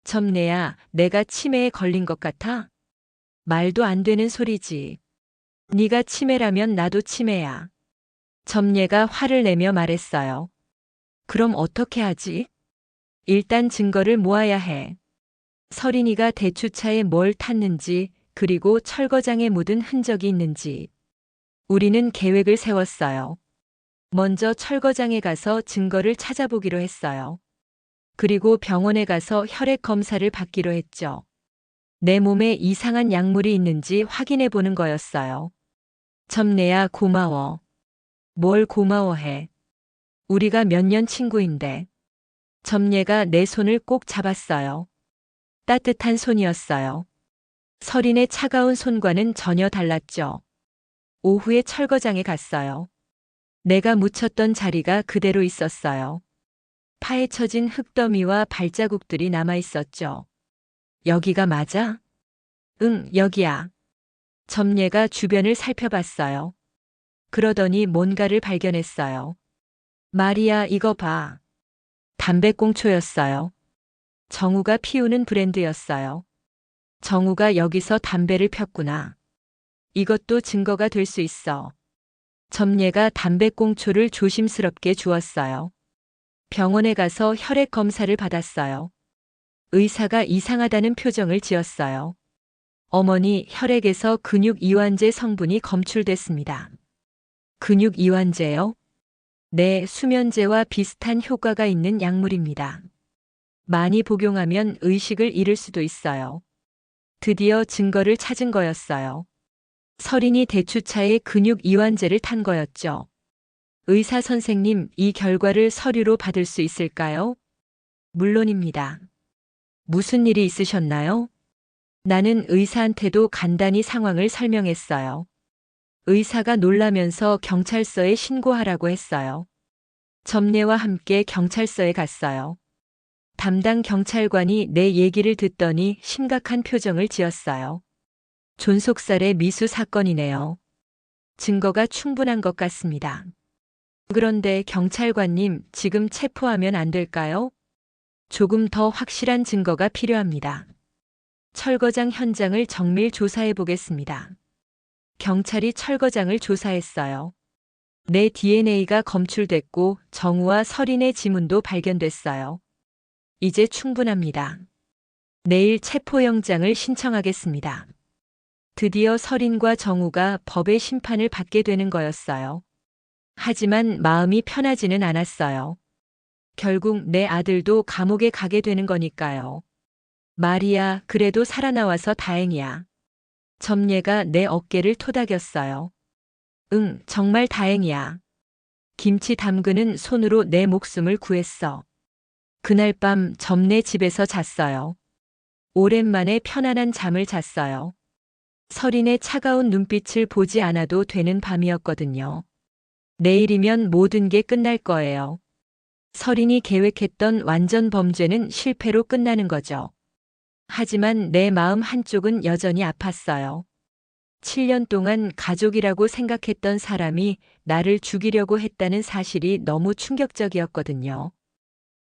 점례야, 내가 치매에 걸린 것 같아? 말도 안 되는 소리지. 네가 치매라면 나도 치매야. 점례가 화를 내며 말했어요. 그럼 어떻게 하지? 일단 증거를 모아야 해. 서린이가 대추차에 뭘 탔는지, 그리고 철거장에 묻은 흔적이 있는지. 우리는 계획을 세웠어요. 먼저 철거장에 가서 증거를 찾아보기로 했어요. 그리고 병원에 가서 혈액 검사를 받기로 했죠. 내 몸에 이상한 약물이 있는지 확인해 보는 거였어요. 점례야, 고마워. 뭘 고마워해. 우리가 몇 년 친구인데. 점례가 내 손을 꼭 잡았어요. 따뜻한 손이었어요. 서린의 차가운 손과는 전혀 달랐죠. 오후에 철거장에 갔어요. 내가 묻혔던 자리가 그대로 있었어요. 파헤쳐진 흙더미와 발자국들이 남아 있었죠. 여기가 맞아? 응, 여기야. 점례가 주변을 살펴봤어요. 그러더니 뭔가를 발견했어요. 마리아, 이거 봐. 담배꽁초였어요. 정우가 피우는 브랜드였어요. 정우가 여기서 담배를 폈구나. 이것도 증거가 될 수 있어. 점례가 담배꽁초를 조심스럽게 주었어요. 병원에 가서 혈액 검사를 받았어요. 의사가 이상하다는 표정을 지었어요. 어머니, 혈액에서 근육 이완제 성분이 검출됐습니다. 근육 이완제요? 네, 수면제와 비슷한 효과가 있는 약물입니다. 많이 복용하면 의식을 잃을 수도 있어요. 드디어 증거를 찾은 거였어요. 서린이 대추차에 근육 이완제를 탄 거였죠. 의사 선생님, 이 결과를 서류로 받을 수 있을까요? 물론입니다. 무슨 일이 있으셨나요? 나는 의사한테도 간단히 상황을 설명했어요. 의사가 놀라면서 경찰서에 신고하라고 했어요. 점례와 함께 경찰서에 갔어요. 담당 경찰관이 내 얘기를 듣더니 심각한 표정을 지었어요. 존속살해 미수 사건이네요. 증거가 충분한 것 같습니다. 그런데 경찰관님, 지금 체포하면 안 될까요? 조금 더 확실한 증거가 필요합니다. 철거장 현장을 정밀 조사해 보겠습니다. 경찰이 철거장을 조사했어요. 내 DNA가 검출됐고 정우와 서린의 지문도 발견됐어요. 이제 충분합니다. 내일 체포영장을 신청하겠습니다. 드디어 서린과 정우가 법의 심판을 받게 되는 거였어요. 하지만 마음이 편하지는 않았어요. 결국 내 아들도 감옥에 가게 되는 거니까요. 마리아, 그래도 살아나와서 다행이야. 점례가 내 어깨를 토닥였어요. 응, 정말 다행이야. 김치 담그는 손으로 내 목숨을 구했어. 그날 밤 점례 집에서 잤어요. 오랜만에 편안한 잠을 잤어요. 서린의 차가운 눈빛을 보지 않아도 되는 밤이었거든요. 내일이면 모든 게 끝날 거예요. 서린이 계획했던 완전 범죄는 실패로 끝나는 거죠. 하지만 내 마음 한쪽은 여전히 아팠어요. 7년 동안 가족이라고 생각했던 사람이 나를 죽이려고 했다는 사실이 너무 충격적이었거든요.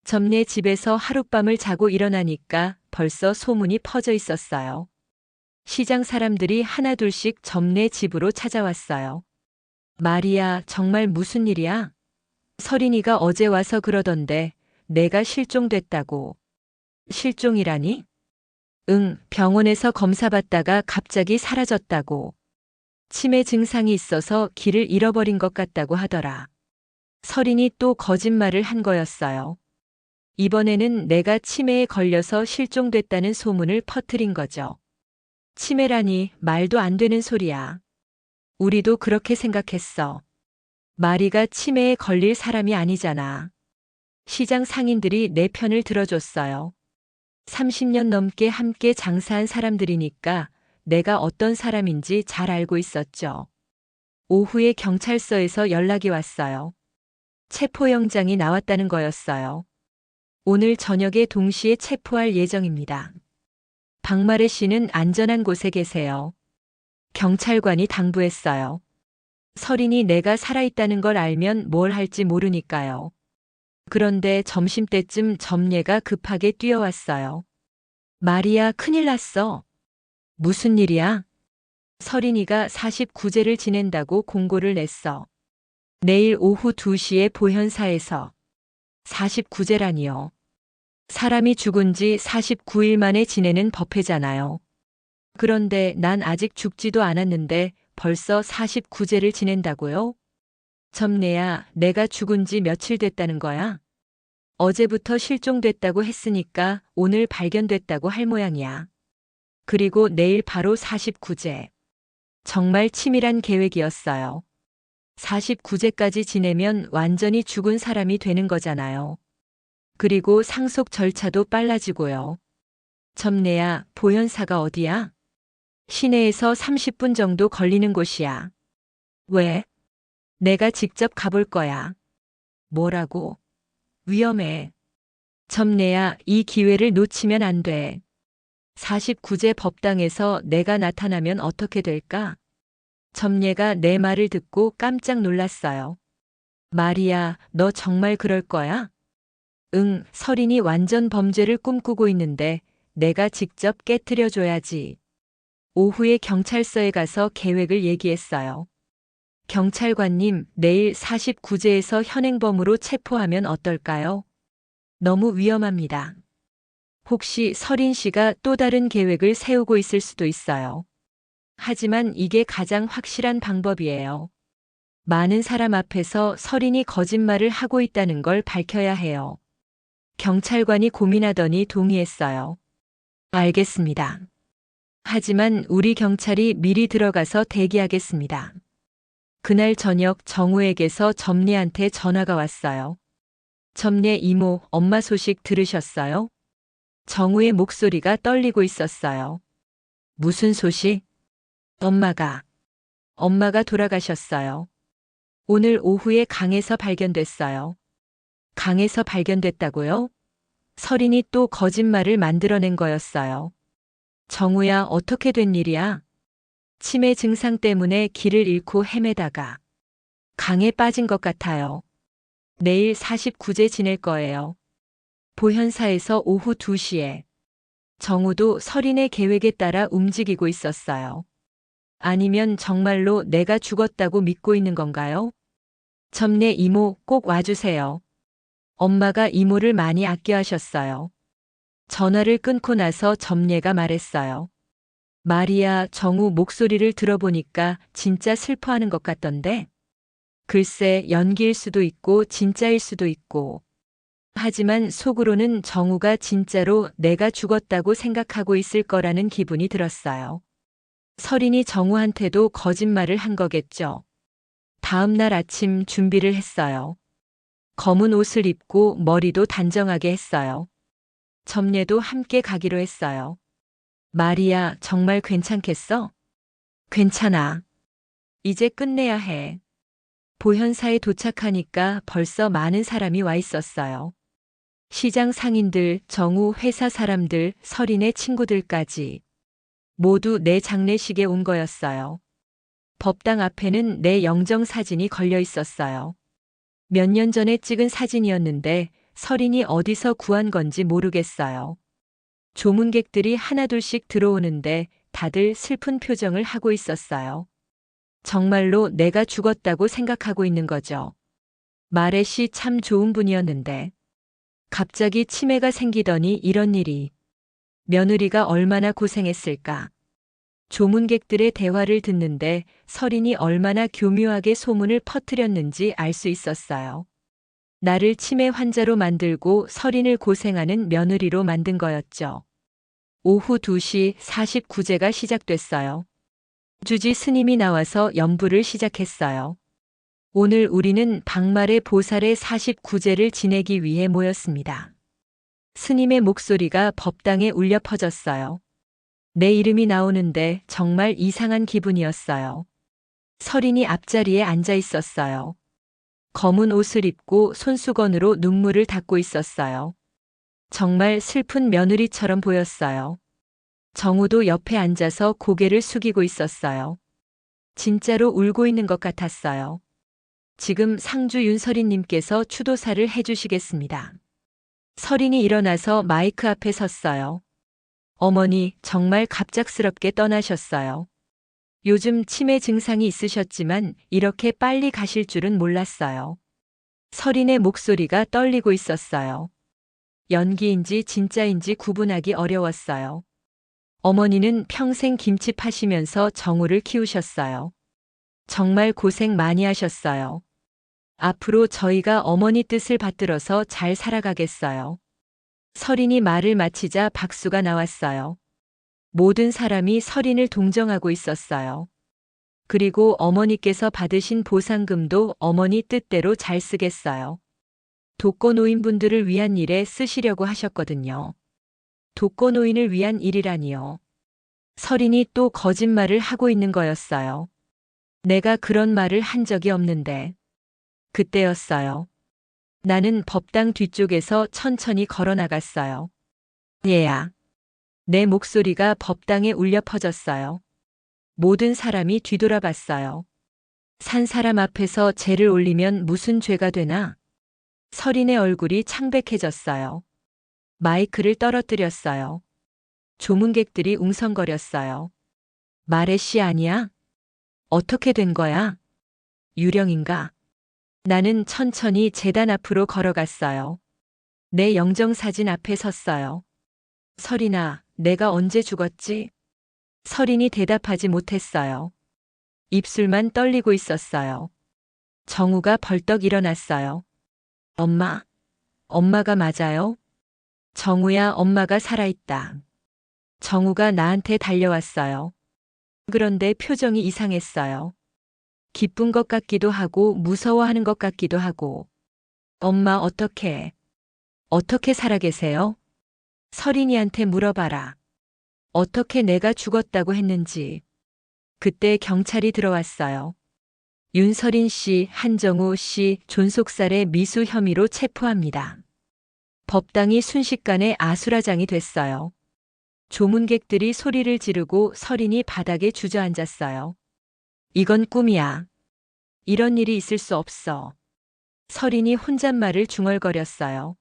점례 집에서 하룻밤을 자고 일어나니까 벌써 소문이 퍼져 있었어요. 시장 사람들이 하나둘씩 점례 집으로 찾아왔어요. 마리아, 정말 무슨 일이야? 서린이가 어제 와서 그러던데 내가 실종됐다고. 실종이라니? 응, 병원에서 검사받다가 갑자기 사라졌다고. 치매 증상이 있어서 길을 잃어버린 것 같다고 하더라. 서린이 또 거짓말을 한 거였어요. 이번에는 내가 치매에 걸려서 실종됐다는 소문을 퍼뜨린 거죠. 치매라니 말도 안 되는 소리야. 우리도 그렇게 생각했어. 마리가 치매에 걸릴 사람이 아니잖아. 시장 상인들이 내 편을 들어줬어요. 30년 넘게 함께 장사한 사람들이니까 내가 어떤 사람인지 잘 알고 있었죠. 오후에 경찰서에서 연락이 왔어요. 체포영장이 나왔다는 거였어요. 오늘 저녁에 동시에 체포할 예정입니다. 박마레 씨는 안전한 곳에 계세요. 경찰관이 당부했어요. 서린이 내가 살아있다는 걸 알면 뭘 할지 모르니까요. 그런데 점심때쯤 점례가 급하게 뛰어왔어요. 마리아, 큰일 났어. 무슨 일이야? 서린이가 49제를 지낸다고 공고를 냈어. 내일 오후 2시에 보현사에서. 49제라니요. 사람이 죽은 지 49일 만에 지내는 법회잖아요. 그런데 난 아직 죽지도 않았는데 벌써 49제를 지낸다고요? 점례야, 내가 죽은 지 며칠 됐다는 거야? 어제부터 실종됐다고 했으니까 오늘 발견됐다고 할 모양이야. 그리고 내일 바로 49제. 정말 치밀한 계획이었어요. 49제까지 지내면 완전히 죽은 사람이 되는 거잖아요. 그리고 상속 절차도 빨라지고요. 점례야, 보현사가 어디야? 시내에서 30분 정도 걸리는 곳이야. 왜? 내가 직접 가볼 거야. 뭐라고? 위험해. 점례야, 이 기회를 놓치면 안 돼. 49제 법당에서 내가 나타나면 어떻게 될까? 점례가 내 말을 듣고 깜짝 놀랐어요. 마리아, 너 정말 그럴 거야? 응, 서린이 완전 범죄를 꿈꾸고 있는데 내가 직접 깨트려줘야지. 오후에 경찰서에 가서 계획을 얘기했어요. 경찰관님, 내일 49제에서 현행범으로 체포하면 어떨까요? 너무 위험합니다. 혹시 서린 씨가 또 다른 계획을 세우고 있을 수도 있어요. 하지만 이게 가장 확실한 방법이에요. 많은 사람 앞에서 서린이 거짓말을 하고 있다는 걸 밝혀야 해요. 경찰관이 고민하더니 동의했어요. 알겠습니다. 하지만 우리 경찰이 미리 들어가서 대기하겠습니다. 그날 저녁 정우에게서 점례한테 전화가 왔어요. 점례 이모, 엄마 소식 들으셨어요? 정우의 목소리가 떨리고 있었어요. 무슨 소식? 엄마가 돌아가셨어요. 오늘 오후에 강에서 발견됐어요. 강에서 발견됐다고요? 설인이 또 거짓말을 만들어낸 거였어요. 정우야, 어떻게 된 일이야? 치매 증상 때문에 길을 잃고 헤매다가 강에 빠진 것 같아요. 내일 49제 지낼 거예요. 보현사에서 오후 2시에. 정우도 설인의 계획에 따라 움직이고 있었어요. 아니면 정말로 내가 죽었다고 믿고 있는 건가요? 점례 이모, 꼭 와주세요. 엄마가 이모를 많이 아껴하셨어요. 전화를 끊고 나서 점례가 말했어요. 마리아, 정우 목소리를 들어보니까 진짜 슬퍼하는 것 같던데? 글쎄, 연기일 수도 있고 진짜일 수도 있고. 하지만 속으로는 정우가 진짜로 내가 죽었다고 생각하고 있을 거라는 기분이 들었어요. 설인이 정우한테도 거짓말을 한 거겠죠. 다음 날 아침 준비를 했어요. 검은 옷을 입고 머리도 단정하게 했어요. 점례도 함께 가기로 했어요. 마리아, 정말 괜찮겠어? 괜찮아. 이제 끝내야 해. 보현사에 도착하니까 벌써 많은 사람이 와 있었어요. 시장 상인들, 정우 회사 사람들, 설인의 친구들까지. 모두 내 장례식에 온 거였어요. 법당 앞에는 내 영정 사진이 걸려 있었어요. 몇 년 전에 찍은 사진이었는데 설인이 어디서 구한 건지 모르겠어요. 조문객들이 하나둘씩 들어오는데 다들 슬픈 표정을 하고 있었어요. 정말로 내가 죽었다고 생각하고 있는 거죠. 마레 씨 참 좋은 분이었는데 갑자기 치매가 생기더니 이런 일이. 며느리가 얼마나 고생했을까. 조문객들의 대화를 듣는데 설인이 얼마나 교묘하게 소문을 퍼뜨렸는지 알 수 있었어요. 나를 치매 환자로 만들고 설인을 고생하는 며느리로 만든 거였죠. 오후 2시 49제가 시작됐어요. 주지 스님이 나와서 연부를 시작했어요. 오늘 우리는 박말의 보살의 49제를 지내기 위해 모였습니다. 스님의 목소리가 법당에 울려 퍼졌어요. 내 이름이 나오는데 정말 이상한 기분이었어요. 설인이 앞자리에 앉아 있었어요. 검은 옷을 입고 손수건으로 눈물을 닦고 있었어요. 정말 슬픈 며느리처럼 보였어요. 정우도 옆에 앉아서 고개를 숙이고 있었어요. 진짜로 울고 있는 것 같았어요. 지금 상주 윤설인님께서 추도사를 해주시겠습니다. 설인이 일어나서 마이크 앞에 섰어요. 어머니, 정말 갑작스럽게 떠나셨어요. 요즘 치매 증상이 있으셨지만 이렇게 빨리 가실 줄은 몰랐어요. 설인의 목소리가 떨리고 있었어요. 연기인지 진짜인지 구분하기 어려웠어요. 어머니는 평생 김치 파시면서 정우를 키우셨어요. 정말 고생 많이 하셨어요. 앞으로 저희가 어머니 뜻을 받들어서 잘 살아가겠어요. 설인이 말을 마치자 박수가 나왔어요. 모든 사람이 설인을 동정하고 있었어요. 그리고 어머니께서 받으신 보상금도 어머니 뜻대로 잘 쓰겠어요. 독거노인분들을 위한 일에 쓰시려고 하셨거든요. 독거노인을 위한 일이라니요. 설인이 또 거짓말을 하고 있는 거였어요. 내가 그런 말을 한 적이 없는데. 그때였어요. 나는 법당 뒤쪽에서 천천히 걸어 나갔어요. 얘야. 내 목소리가 법당에 울려 퍼졌어요. 모든 사람이 뒤돌아봤어요. 산 사람 앞에서 죄를 올리면 무슨 죄가 되나? 설인의 얼굴이 창백해졌어요. 마이크를 떨어뜨렸어요. 조문객들이 웅성거렸어요. 마레 씨 아니야? 어떻게 된 거야? 유령인가? 나는 천천히 제단 앞으로 걸어갔어요. 내 영정사진 앞에 섰어요. 설인아, 내가 언제 죽었지? 설인이 대답하지 못했어요. 입술만 떨리고 있었어요. 정우가 벌떡 일어났어요. 엄마가 맞아요? 정우야, 엄마가 살아있다. 정우가 나한테 달려왔어요. 그런데 표정이 이상했어요. 기쁜 것 같기도 하고 무서워하는 것 같기도 하고. 엄마 어떻게 살아 계세요? 서린이한테 물어봐라. 어떻게 내가 죽었다고 했는지. 그때 경찰이 들어왔어요. 윤서린 씨, 한정우 씨 존속살해 미수 혐의로 체포합니다. 법당이 순식간에 아수라장이 됐어요. 조문객들이 소리를 지르고 서린이 바닥에 주저앉았어요. 이건 꿈이야. 이런 일이 있을 수 없어. 서린이 혼잣말을 중얼거렸어요.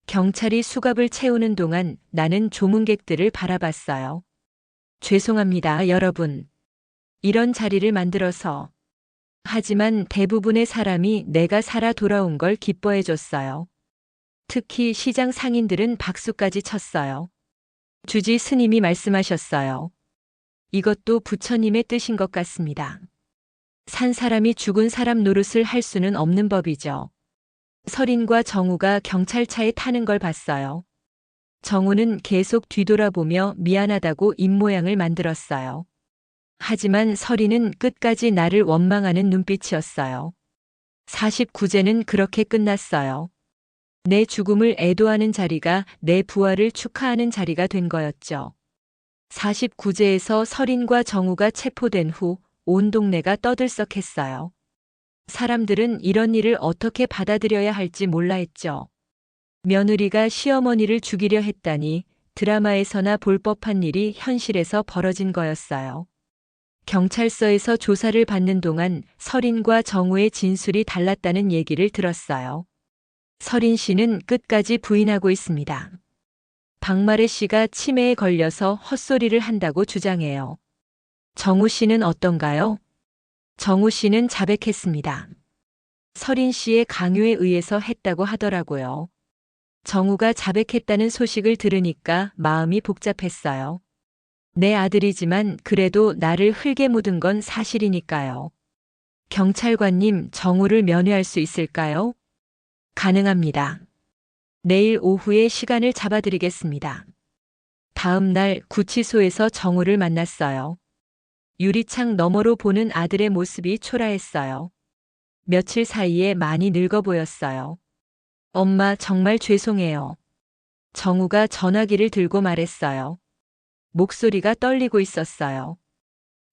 경찰이 수갑을 채우는 동안 나는 조문객들을 바라봤어요. 죄송합니다, 여러분. 이런 자리를 만들어서. 하지만 대부분의 사람이 내가 살아 돌아온 걸 기뻐해 줬어요. 특히 시장 상인들은 박수까지 쳤어요. 주지 스님이 말씀하셨어요. 이것도 부처님의 뜻인 것 같습니다. 산 사람이 죽은 사람 노릇을 할 수는 없는 법이죠. 서린과 정우가 경찰차에 타는 걸 봤어요. 정우는 계속 뒤돌아보며 미안하다고 입모양을 만들었어요. 하지만 서린은 끝까지 나를 원망하는 눈빛이었어요. 49제는 그렇게 끝났어요. 내 죽음을 애도하는 자리가 내 부활을 축하하는 자리가 된 거였죠. 49제에서 서린과 정우가 체포된 후 온 동네가 떠들썩했어요. 사람들은 이런 일을 어떻게 받아들여야 할지 몰라 했죠. 며느리가 시어머니를 죽이려 했다니 드라마에서나 볼 법한 일이 현실에서 벌어진 거였어요. 경찰서에서 조사를 받는 동안 서린과 정우의 진술이 달랐다는 얘기를 들었어요. 서린 씨는 끝까지 부인하고 있습니다. 박마래 씨가 치매에 걸려서 헛소리를 한다고 주장해요. 정우 씨는 어떤가요? 정우 씨는 자백했습니다. 서린 씨의 강요에 의해서 했다고 하더라고요. 정우가 자백했다는 소식을 들으니까 마음이 복잡했어요. 내 아들이지만 그래도 나를 흙에 묻은 건 사실이니까요. 경찰관님, 정우를 면회할 수 있을까요? 가능합니다. 내일 오후에 시간을 잡아드리겠습니다. 다음 날 구치소에서 정우를 만났어요. 유리창 너머로 보는 아들의 모습이 초라했어요. 며칠 사이에 많이 늙어 보였어요. 엄마, 정말 죄송해요. 정우가 전화기를 들고 말했어요. 목소리가 떨리고 있었어요.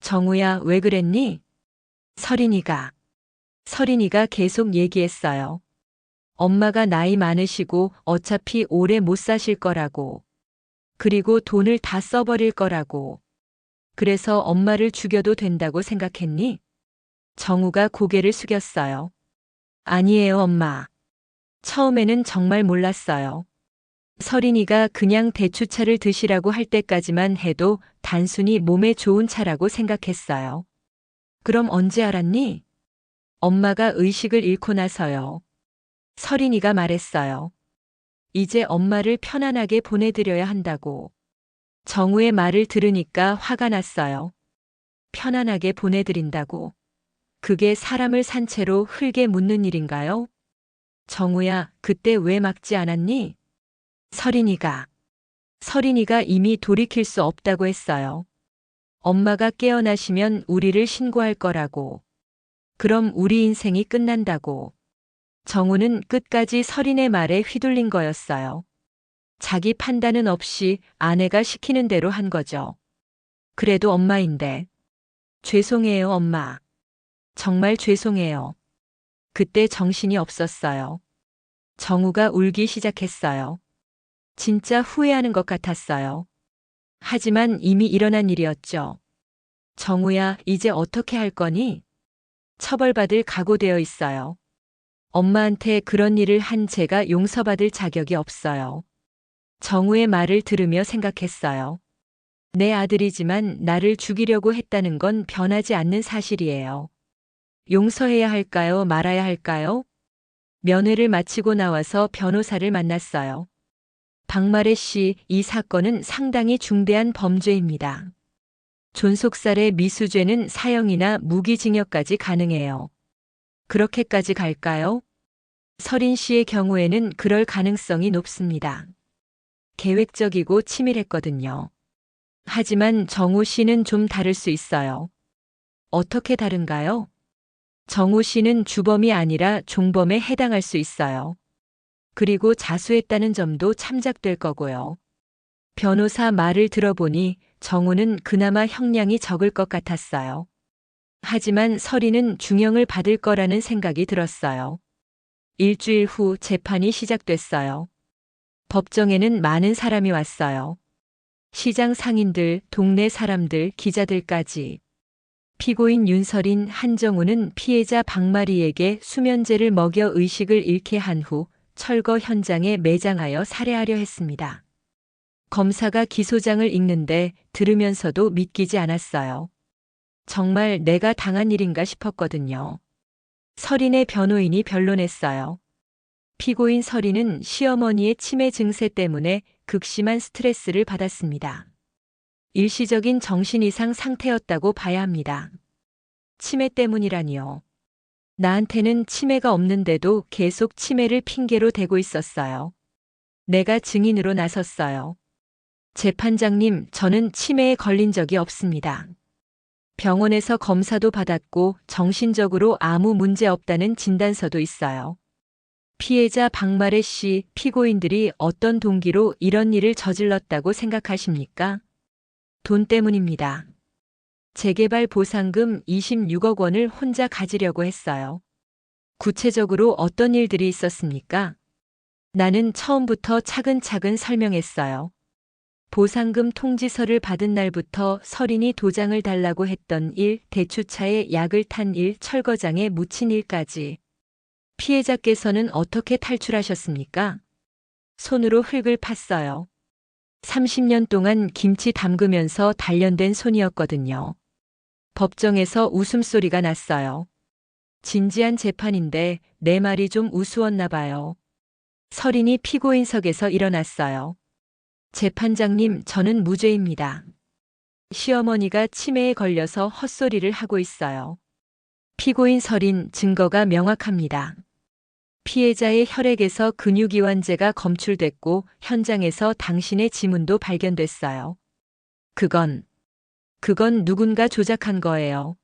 정우야, 왜 그랬니? 서린이가 계속 얘기했어요. 엄마가 나이 많으시고 어차피 오래 못 사실 거라고. 그리고 돈을 다 써버릴 거라고. 그래서 엄마를 죽여도 된다고 생각했니? 정우가 고개를 숙였어요. 아니에요, 엄마. 처음에는 정말 몰랐어요. 서린이가 그냥 대추차를 드시라고 할 때까지만 해도 단순히 몸에 좋은 차라고 생각했어요. 그럼 언제 알았니? 엄마가 의식을 잃고 나서요. 서린이가 말했어요. 이제 엄마를 편안하게 보내드려야 한다고. 정우의 말을 들으니까 화가 났어요. 편안하게 보내드린다고. 그게 사람을 산 채로 흙에 묻는 일인가요? 정우야, 그때 왜 막지 않았니? 서린이가 이미 돌이킬 수 없다고 했어요. 엄마가 깨어나시면 우리를 신고할 거라고. 그럼 우리 인생이 끝난다고. 정우는 끝까지 서린의 말에 휘둘린 거였어요. 자기 판단은 없이 아내가 시키는 대로 한 거죠. 그래도 엄마인데. 죄송해요, 엄마. 정말 죄송해요. 그때 정신이 없었어요. 정우가 울기 시작했어요. 진짜 후회하는 것 같았어요. 하지만 이미 일어난 일이었죠. 정우야, 이제 어떻게 할 거니? 처벌받을 각오되어 있어요. 엄마한테 그런 일을 한 제가 용서받을 자격이 없어요. 정우의 말을 들으며 생각했어요. 내 아들이지만 나를 죽이려고 했다는 건 변하지 않는 사실이에요. 용서해야 할까요? 말아야 할까요? 면회를 마치고 나와서 변호사를 만났어요. 박마래 씨, 이 사건은 상당히 중대한 범죄입니다. 존속살해 미수죄는 사형이나 무기징역까지 가능해요. 그렇게까지 갈까요? 서린 씨의 경우에는 그럴 가능성이 높습니다. 계획적이고 치밀했거든요. 하지만 정우 씨는 좀 다를 수 있어요. 어떻게 다른가요? 정우 씨는 주범이 아니라 종범에 해당할 수 있어요. 그리고 자수했다는 점도 참작될 거고요. 변호사 말을 들어보니 정우는 그나마 형량이 적을 것 같았어요. 하지만 서리는 중형을 받을 거라는 생각이 들었어요. 일주일 후 재판이 시작됐어요. 법정에는 많은 사람이 왔어요. 시장 상인들, 동네 사람들, 기자들까지. 피고인 윤설인, 한정우는 피해자 박마리에게 수면제를 먹여 의식을 잃게 한 후 철거 현장에 매장하여 살해하려 했습니다. 검사가 기소장을 읽는데 들으면서도 믿기지 않았어요. 정말 내가 당한 일인가 싶었거든요. 설인의 변호인이 변론했어요. 피고인 설인은 시어머니의 치매 증세 때문에 극심한 스트레스를 받았습니다. 일시적인 정신 이상 상태였다고 봐야 합니다. 치매 때문이라니요. 나한테는 치매가 없는데도 계속 치매를 핑계로 대고 있었어요. 내가 증인으로 나섰어요. 재판장님, 저는 치매에 걸린 적이 없습니다. 병원에서 검사도 받았고 정신적으로 아무 문제 없다는 진단서도 있어요. 피해자 박마래 씨, 피고인들이 어떤 동기로 이런 일을 저질렀다고 생각하십니까? 돈 때문입니다. 재개발 보상금 26억 원을 혼자 가지려고 했어요. 구체적으로 어떤 일들이 있었습니까? 나는 처음부터 차근차근 설명했어요. 보상금 통지서를 받은 날부터 설인이 도장을 달라고 했던 일, 대추차에 약을 탄 일, 철거장에 묻힌 일까지. 피해자께서는 어떻게 탈출하셨습니까? 손으로 흙을 팠어요. 30년 동안 김치 담그면서 단련된 손이었거든요. 법정에서 웃음소리가 났어요. 진지한 재판인데 내 말이 좀 우스웠나 봐요. 설인이 피고인석에서 일어났어요. 재판장님, 저는 무죄입니다. 시어머니가 치매에 걸려서 헛소리를 하고 있어요. 피고인 설인, 증거가 명확합니다. 피해자의 혈액에서 근육이완제가 검출됐고 현장에서 당신의 지문도 발견됐어요. 그건 누군가 조작한 거예요.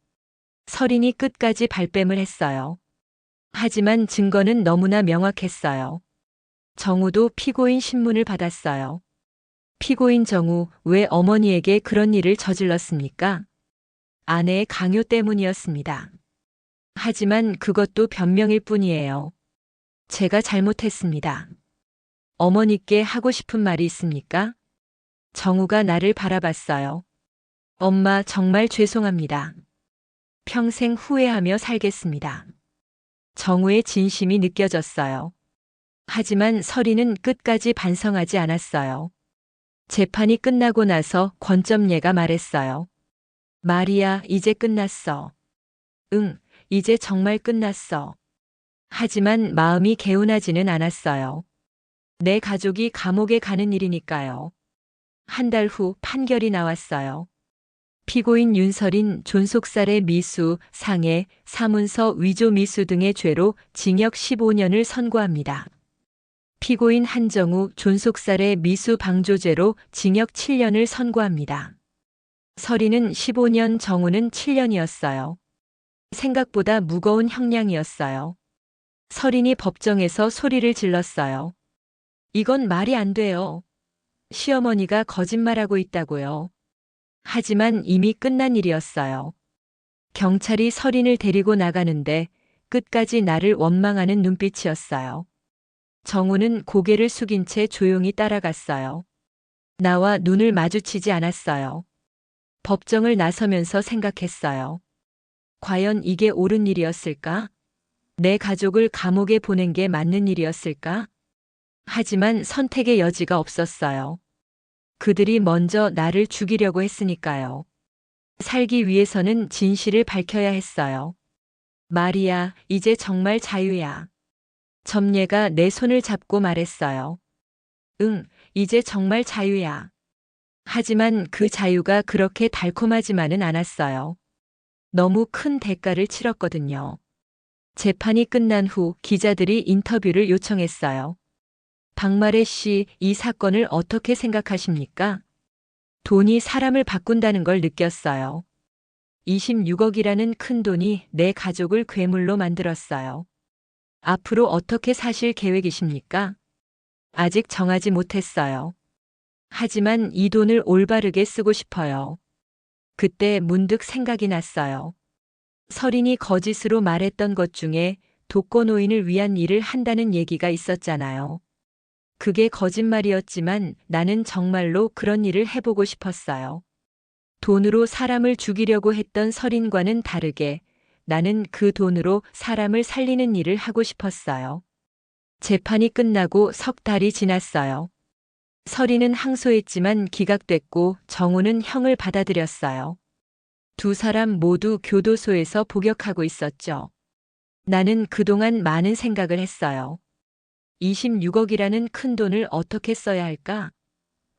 설인이 끝까지 발뺌을 했어요. 하지만 증거는 너무나 명확했어요. 정우도 피고인 신문을 받았어요. 피고인 정우, 왜 어머니에게 그런 일을 저질렀습니까? 아내의 강요 때문이었습니다. 하지만 그것도 변명일 뿐이에요. 제가 잘못했습니다. 어머니께 하고 싶은 말이 있습니까? 정우가 나를 바라봤어요. 엄마, 정말 죄송합니다. 평생 후회하며 살겠습니다. 정우의 진심이 느껴졌어요. 하지만 설이는 끝까지 반성하지 않았어요. 재판이 끝나고 나서 권점례가 말했어요. 마리아, 이제 끝났어. 응, 이제 정말 끝났어. 하지만 마음이 개운하지는 않았어요. 내 가족이 감옥에 가는 일이니까요. 한 달 후 판결이 나왔어요. 피고인 윤설인 존속살해 미수, 상해, 사문서 위조 미수 등의 죄로 징역 15년을 선고합니다. 피고인 한정우 존속살해 미수 방조죄로 징역 7년을 선고합니다. 설이는 15년, 정우는 7년이었어요. 생각보다 무거운 형량이었어요. 설인이 법정에서 소리를 질렀어요. 이건 말이 안 돼요. 시어머니가 거짓말하고 있다고요. 하지만 이미 끝난 일이었어요. 경찰이 설인을 데리고 나가는데 끝까지 나를 원망하는 눈빛이었어요. 정우는 고개를 숙인 채 조용히 따라갔어요. 나와 눈을 마주치지 않았어요. 법정을 나서면서 생각했어요. 과연 이게 옳은 일이었을까? 내 가족을 감옥에 보낸 게 맞는 일이었을까? 하지만 선택의 여지가 없었어요. 그들이 먼저 나를 죽이려고 했으니까요. 살기 위해서는 진실을 밝혀야 했어요. 마리아, 이제 정말 자유야. 점례가 내 손을 잡고 말했어요. 응, 이제 정말 자유야. 하지만 그 자유가 그렇게 달콤하지만은 않았어요. 너무 큰 대가를 치렀거든요. 재판이 끝난 후 기자들이 인터뷰를 요청했어요. 박마래 씨, 이 사건을 어떻게 생각하십니까? 돈이 사람을 바꾼다는 걸 느꼈어요. 26억이라는 큰 돈이 내 가족을 괴물로 만들었어요. 앞으로 어떻게 사실 계획이십니까? 아직 정하지 못했어요. 하지만 이 돈을 올바르게 쓰고 싶어요. 그때 문득 생각이 났어요. 설인이 거짓으로 말했던 것 중에 독거노인을 위한 일을 한다는 얘기가 있었잖아요. 그게 거짓말이었지만 나는 정말로 그런 일을 해보고 싶었어요. 돈으로 사람을 죽이려고 했던 설인과는 다르게 나는 그 돈으로 사람을 살리는 일을 하고 싶었어요. 재판이 끝나고 석 달이 지났어요. 설인은 항소했지만 기각됐고 정우는 형을 받아들였어요. 두 사람 모두 교도소에서 복역하고 있었죠. 나는 그동안 많은 생각을 했어요. 26억이라는 큰 돈을 어떻게 써야 할까?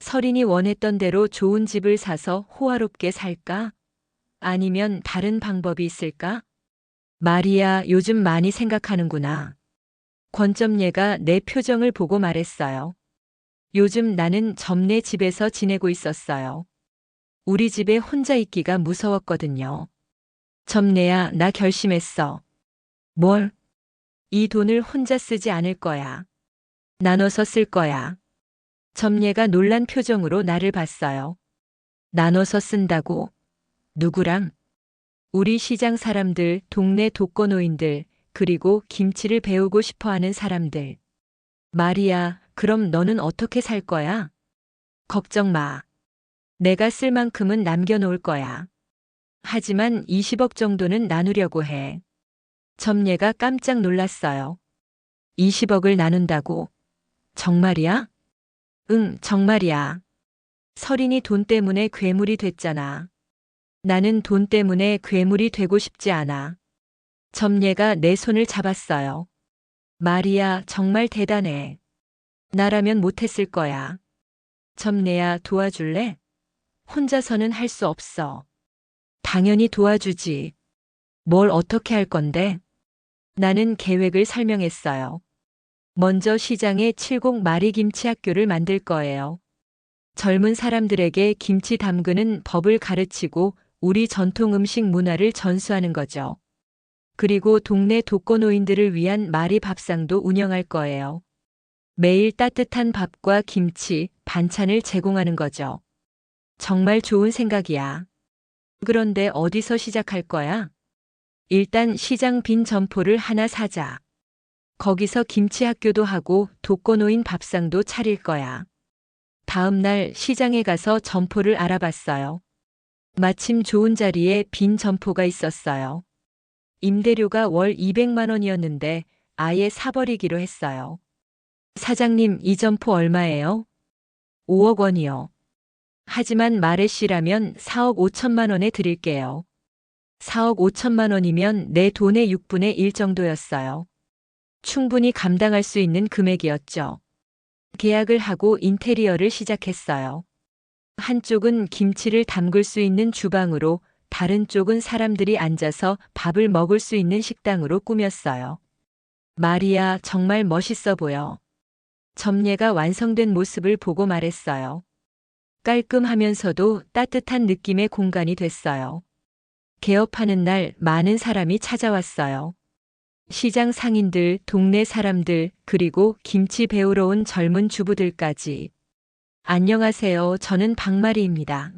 설인이 원했던 대로 좋은 집을 사서 호화롭게 살까? 아니면 다른 방법이 있을까? 마리아, 요즘 많이 생각하는구나. 권점례가 내 표정을 보고 말했어요. 요즘 나는 점례 집에서 지내고 있었어요. 우리 집에 혼자 있기가 무서웠거든요. 점례야, 나 결심했어. 뭘? 이 돈을 혼자 쓰지 않을 거야. 나눠서 쓸 거야. 점례가 놀란 표정으로 나를 봤어요. 나눠서 쓴다고? 누구랑? 우리 시장 사람들, 동네 독거노인들, 그리고 김치를 배우고 싶어 하는 사람들. 마리아, 그럼 너는 어떻게 살 거야? 걱정 마. 내가 쓸 만큼은 남겨놓을 거야. 하지만 20억 정도는 나누려고 해. 점례가 깜짝 놀랐어요. 20억을 나눈다고? 정말이야? 응, 정말이야. 설인이 돈 때문에 괴물이 됐잖아. 나는 돈 때문에 괴물이 되고 싶지 않아. 점례가 내 손을 잡았어요. 마리아, 정말 대단해. 나라면 못했을 거야. 점례야, 도와줄래? 혼자서는 할 수 없어. 당연히 도와주지. 뭘 어떻게 할 건데? 나는 계획을 설명했어요. 먼저 시장에 70 마리 김치 학교를 만들 거예요. 젊은 사람들에게 김치 담그는 법을 가르치고 우리 전통 음식 문화를 전수하는 거죠. 그리고 동네 독거노인들을 위한 마리 밥상도 운영할 거예요. 매일 따뜻한 밥과 김치, 반찬을 제공하는 거죠. 정말 좋은 생각이야. 그런데 어디서 시작할 거야? 일단 시장 빈 점포를 하나 사자. 거기서 김치 학교도 하고 독거노인 밥상도 차릴 거야. 다음 날 시장에 가서 점포를 알아봤어요. 마침 좋은 자리에 빈 점포가 있었어요. 임대료가 월 200만 원이었는데 아예 사버리기로 했어요. 사장님, 이 점포 얼마예요? 5억 원이요. 하지만 마레 씨라면 4억 5천만 원에 드릴게요. 4억 5천만 원이면 내 돈의 6분의 1 정도였어요. 충분히 감당할 수 있는 금액이었죠. 계약을 하고 인테리어를 시작했어요. 한쪽은 김치를 담글 수 있는 주방으로, 다른 쪽은 사람들이 앉아서 밥을 먹을 수 있는 식당으로 꾸몄어요. 마리아, 정말 멋있어 보여. 점례가 완성된 모습을 보고 말했어요. 깔끔하면서도 따뜻한 느낌의 공간이 됐어요. 개업하는 날 많은 사람이 찾아왔어요. 시장 상인들, 동네 사람들, 그리고 김치 배우러 온 젊은 주부들까지. 안녕하세요. 저는 박마리입니다.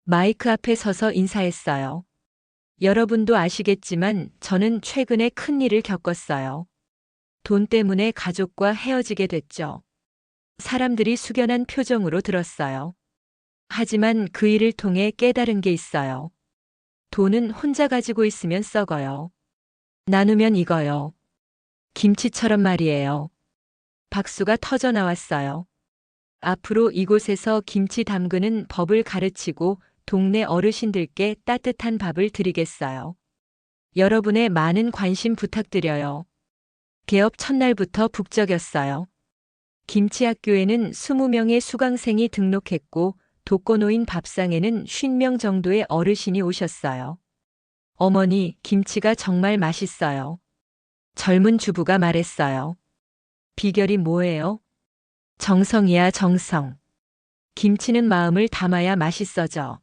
마이크 앞에 서서 인사했어요. 여러분도 아시겠지만 저는 최근에 큰 일을 겪었어요. 돈 때문에 가족과 헤어지게 됐죠. 사람들이 숙연한 표정으로 들었어요. 하지만 그 일을 통해 깨달은 게 있어요. 돈은 혼자 가지고 있으면 썩어요. 나누면 익어요. 김치처럼 말이에요. 박수가 터져 나왔어요. 앞으로 이곳에서 김치 담그는 법을 가르치고 동네 어르신들께 따뜻한 밥을 드리겠어요. 여러분의 많은 관심 부탁드려요. 개업 첫날부터 북적였어요. 김치학교에는 20명의 수강생이 등록했고 독거노인 밥상에는 50명 정도의 어르신이 오셨어요. 어머니, 김치가 정말 맛있어요. 젊은 주부가 말했어요. 비결이 뭐예요? 정성이야, 정성. 김치는 마음을 담아야 맛있어져.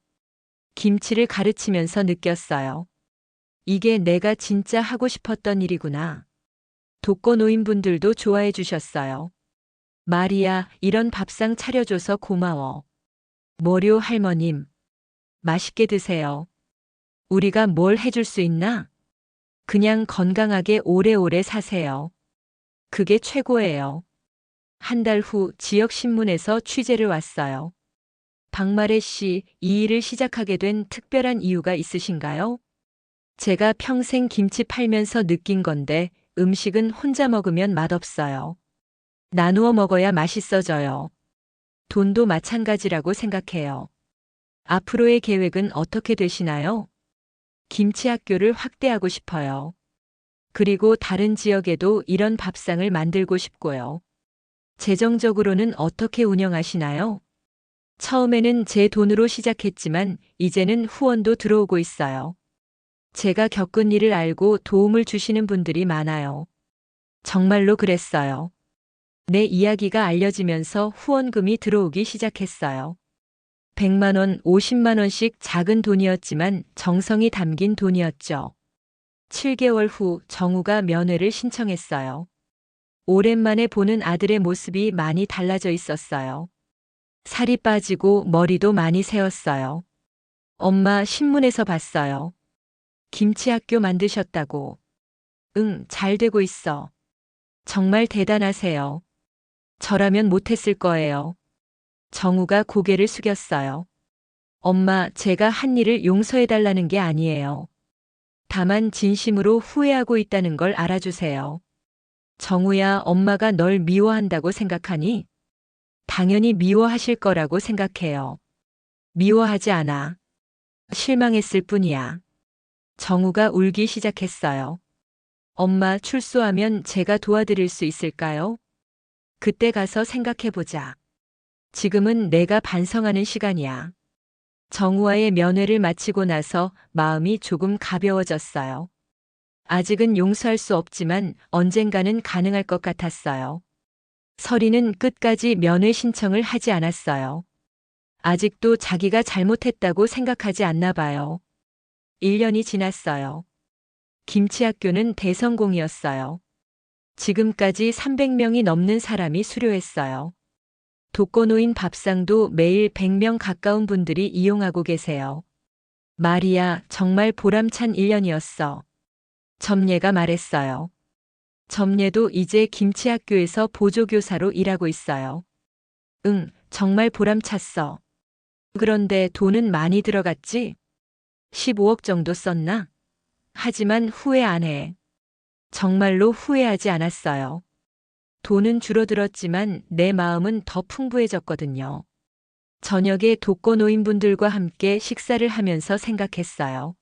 김치를 가르치면서 느꼈어요. 이게 내가 진짜 하고 싶었던 일이구나. 독거노인분들도 좋아해 주셨어요. 마리아, 이런 밥상 차려줘서 고마워. 모료 할머님, 맛있게 드세요. 우리가 뭘 해줄 수 있나? 그냥 건강하게 오래오래 사세요. 그게 최고예요. 한 달 후 지역신문에서 취재를 왔어요. 박마래 씨, 이 일을 시작하게 된 특별한 이유가 있으신가요? 제가 평생 김치 팔면서 느낀 건데 음식은 혼자 먹으면 맛없어요. 나누어 먹어야 맛있어져요. 돈도 마찬가지라고 생각해요. 앞으로의 계획은 어떻게 되시나요? 김치 학교를 확대하고 싶어요. 그리고 다른 지역에도 이런 밥상을 만들고 싶고요. 재정적으로는 어떻게 운영하시나요? 처음에는 제 돈으로 시작했지만 이제는 후원도 들어오고 있어요. 제가 겪은 일을 알고 도움을 주시는 분들이 많아요. 정말로 그랬어요. 내 이야기가 알려지면서 후원금이 들어오기 시작했어요. 100만 원, 50만 원씩 작은 돈이었지만 정성이 담긴 돈이었죠. 7개월 후 정우가 면회를 신청했어요. 오랜만에 보는 아들의 모습이 많이 달라져 있었어요. 살이 빠지고 머리도 많이 새었어요. 엄마, 신문에서 봤어요. 김치 학교 만드셨다고. 응, 잘 되고 있어. 정말 대단하세요. 저라면 못했을 거예요. 정우가 고개를 숙였어요. 엄마, 제가 한 일을 용서해달라는 게 아니에요. 다만 진심으로 후회하고 있다는 걸 알아주세요. 정우야, 엄마가 널 미워한다고 생각하니? 당연히 미워하실 거라고 생각해요. 미워하지 않아. 실망했을 뿐이야. 정우가 울기 시작했어요. 엄마, 출소하면 제가 도와드릴 수 있을까요? 그때 가서 생각해보자. 지금은 내가 반성하는 시간이야. 정우와의 면회를 마치고 나서 마음이 조금 가벼워졌어요. 아직은 용서할 수 없지만 언젠가는 가능할 것 같았어요. 설이는 끝까지 면회 신청을 하지 않았어요. 아직도 자기가 잘못했다고 생각하지 않나 봐요. 1년이 지났어요. 김치 학교는 대성공이었어요. 지금까지 300명이 넘는 사람이 수료했어요. 독거노인 밥상도 매일 100명 가까운 분들이 이용하고 계세요. 마리아, 정말 보람찬 1년이었어. 점례가 말했어요. 점례도 이제 김치학교에서 보조교사로 일하고 있어요. 응, 정말 보람찼어. 그런데 돈은 많이 들어갔지? 15억 정도 썼나? 하지만 후회 안 해. 정말로 후회하지 않았어요. 돈은 줄어들었지만 내 마음은 더 풍부해졌거든요. 저녁에 독거노인분들과 함께 식사를 하면서 생각했어요.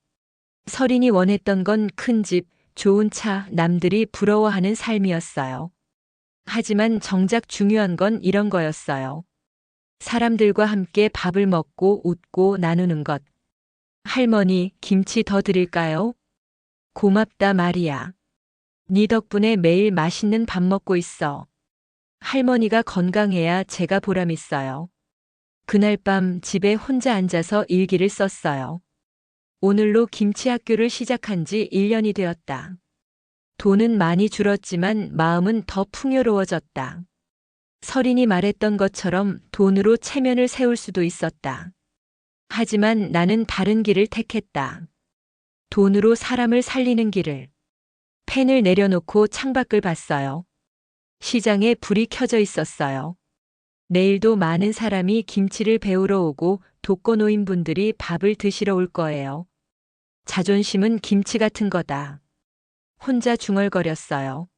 설인이 원했던 건 큰 집, 좋은 차, 남들이 부러워하는 삶이었어요. 하지만 정작 중요한 건 이런 거였어요. 사람들과 함께 밥을 먹고 웃고 나누는 것. 할머니, 김치 더 드릴까요? 고맙다, 마리아. 네 덕분에 매일 맛있는 밥 먹고 있어. 할머니가 건강해야 제가 보람 있어요. 그날 밤 집에 혼자 앉아서 일기를 썼어요. 오늘로 김치 학교를 시작한 지 1년이 되었다. 돈은 많이 줄었지만 마음은 더 풍요로워졌다. 설인이 말했던 것처럼 돈으로 체면을 세울 수도 있었다. 하지만 나는 다른 길을 택했다. 돈으로 사람을 살리는 길을. 펜을 내려놓고 창밖을 봤어요. 시장에 불이 켜져 있었어요. 내일도 많은 사람이 김치를 배우러 오고 독거노인분들이 밥을 드시러 올 거예요. 자존심은 김치 같은 거다. 혼자 중얼거렸어요.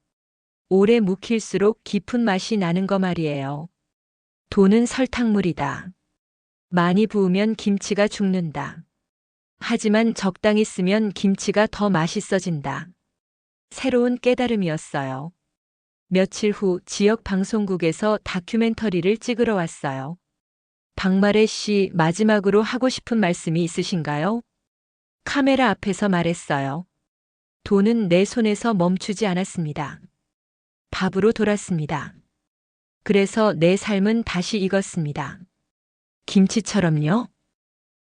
오래 묵힐수록 깊은 맛이 나는 거 말이에요. 돈은 설탕물이다. 많이 부으면 김치가 죽는다. 하지만 적당히 쓰면 김치가 더 맛있어진다. 새로운 깨달음이었어요. 며칠 후 지역 방송국에서 다큐멘터리를 찍으러 왔어요. 박마래 씨, 마지막으로 하고 싶은 말씀이 있으신가요? 카메라 앞에서 말했어요. 돈은 내 손에서 멈추지 않았습니다. 밥으로 돌았습니다. 그래서 내 삶은 다시 익었습니다. 김치처럼요?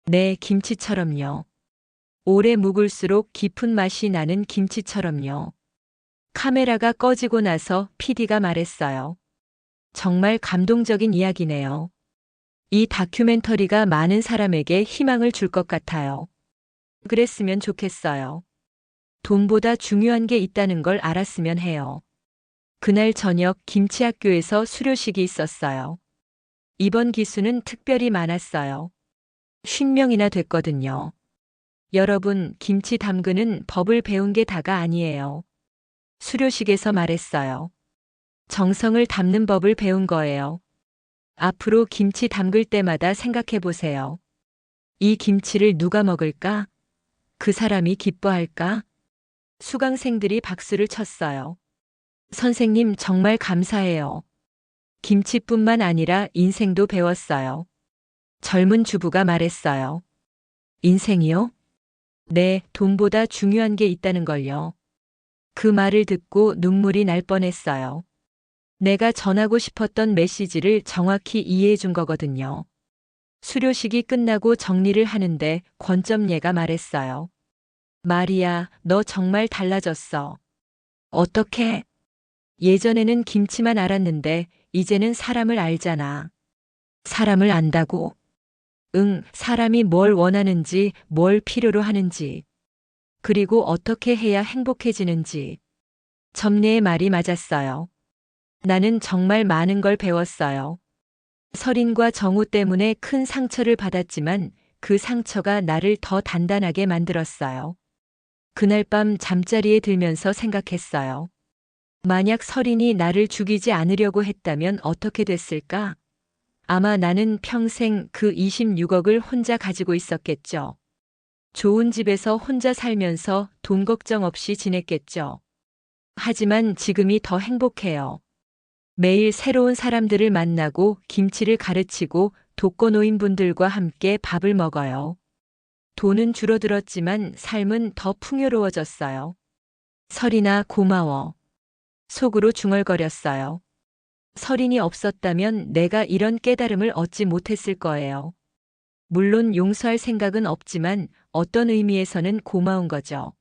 네, 김치처럼요. 오래 묵을수록 깊은 맛이 나는 김치처럼요. 카메라가 꺼지고 나서 PD가 말했어요. 정말 감동적인 이야기네요. 이 다큐멘터리가 많은 사람에게 희망을 줄 것 같아요. 그랬으면 좋겠어요. 돈보다 중요한 게 있다는 걸 알았으면 해요. 그날 저녁 김치학교에서 수료식이 있었어요. 이번 기수는 특별히 많았어요. 50명이나 됐거든요. 여러분, 김치 담그는 법을 배운 게 다가 아니에요. 수료식에서 말했어요. 정성을 담는 법을 배운 거예요. 앞으로 김치 담글 때마다 생각해 보세요. 이 김치를 누가 먹을까? 그 사람이 기뻐할까? 수강생들이 박수를 쳤어요. 선생님 정말 감사해요. 김치뿐만 아니라 인생도 배웠어요. 젊은 주부가 말했어요. 인생이요? 네, 돈보다 중요한 게 있다는 걸요. 그 말을 듣고 눈물이 날 뻔했어요. 내가 전하고 싶었던 메시지를 정확히 이해해 준 거거든요. 수료식이 끝나고 정리를 하는데 권점예가 말했어요. 마리아, 너 정말 달라졌어. 어떻게? 예전에는 김치만 알았는데 이제는 사람을 알잖아. 사람을 안다고? 응, 사람이 뭘 원하는지, 뭘 필요로 하는지, 그리고 어떻게 해야 행복해지는지. 점례의 말이 맞았어요. 나는 정말 많은 걸 배웠어요. 설인과 정우 때문에 큰 상처를 받았지만 그 상처가 나를 더 단단하게 만들었어요. 그날 밤 잠자리에 들면서 생각했어요. 만약 설인이 나를 죽이지 않으려고 했다면 어떻게 됐을까? 아마 나는 평생 그 26억을 혼자 가지고 있었겠죠. 좋은 집에서 혼자 살면서 돈 걱정 없이 지냈겠죠. 하지만 지금이 더 행복해요. 매일 새로운 사람들을 만나고 김치를 가르치고 독거노인분들과 함께 밥을 먹어요. 돈은 줄어들었지만 삶은 더 풍요로워졌어요. 설이나 고마워. 속으로 중얼거렸어요. 설인이 없었다면 내가 이런 깨달음을 얻지 못했을 거예요. 물론 용서할 생각은 없지만 어떤 의미에서는 고마운 거죠.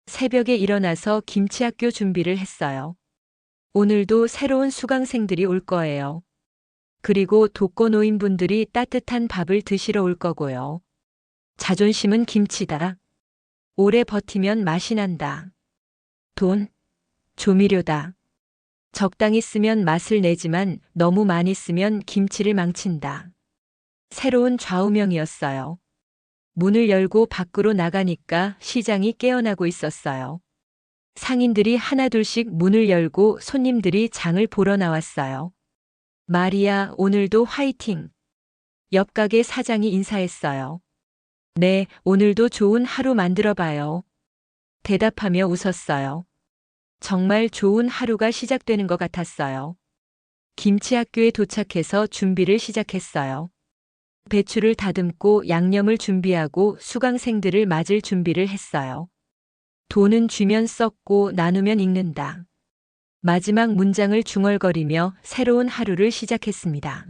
새벽에 일어나서 김치학교 준비를 했어요. 오늘도 새로운 수강생들이 올 거예요. 그리고 독거노인분들이 따뜻한 밥을 드시러 올 거고요. 자존심은 김치다. 오래 버티면 맛이 난다. 돈, 조미료다. 적당히 쓰면 맛을 내지만 너무 많이 쓰면 김치를 망친다. 새로운 좌우명이었어요. 문을 열고 밖으로 나가니까 시장이 깨어나고 있었어요. 상인들이 하나둘씩 문을 열고 손님들이 장을 보러 나왔어요. 마리아, 오늘도 화이팅! 옆 가게 사장이 인사했어요. 네, 오늘도 좋은 하루 만들어봐요. 대답하며 웃었어요. 정말 좋은 하루가 시작되는 것 같았어요. 김치학교에 도착해서 준비를 시작했어요. 배추를 다듬고 양념을 준비하고 수강생들을 맞을 준비를 했어요. 돈은 주면 썼고 나누면 읽는다. 마지막 문장을 중얼거리며 새로운 하루를 시작했습니다.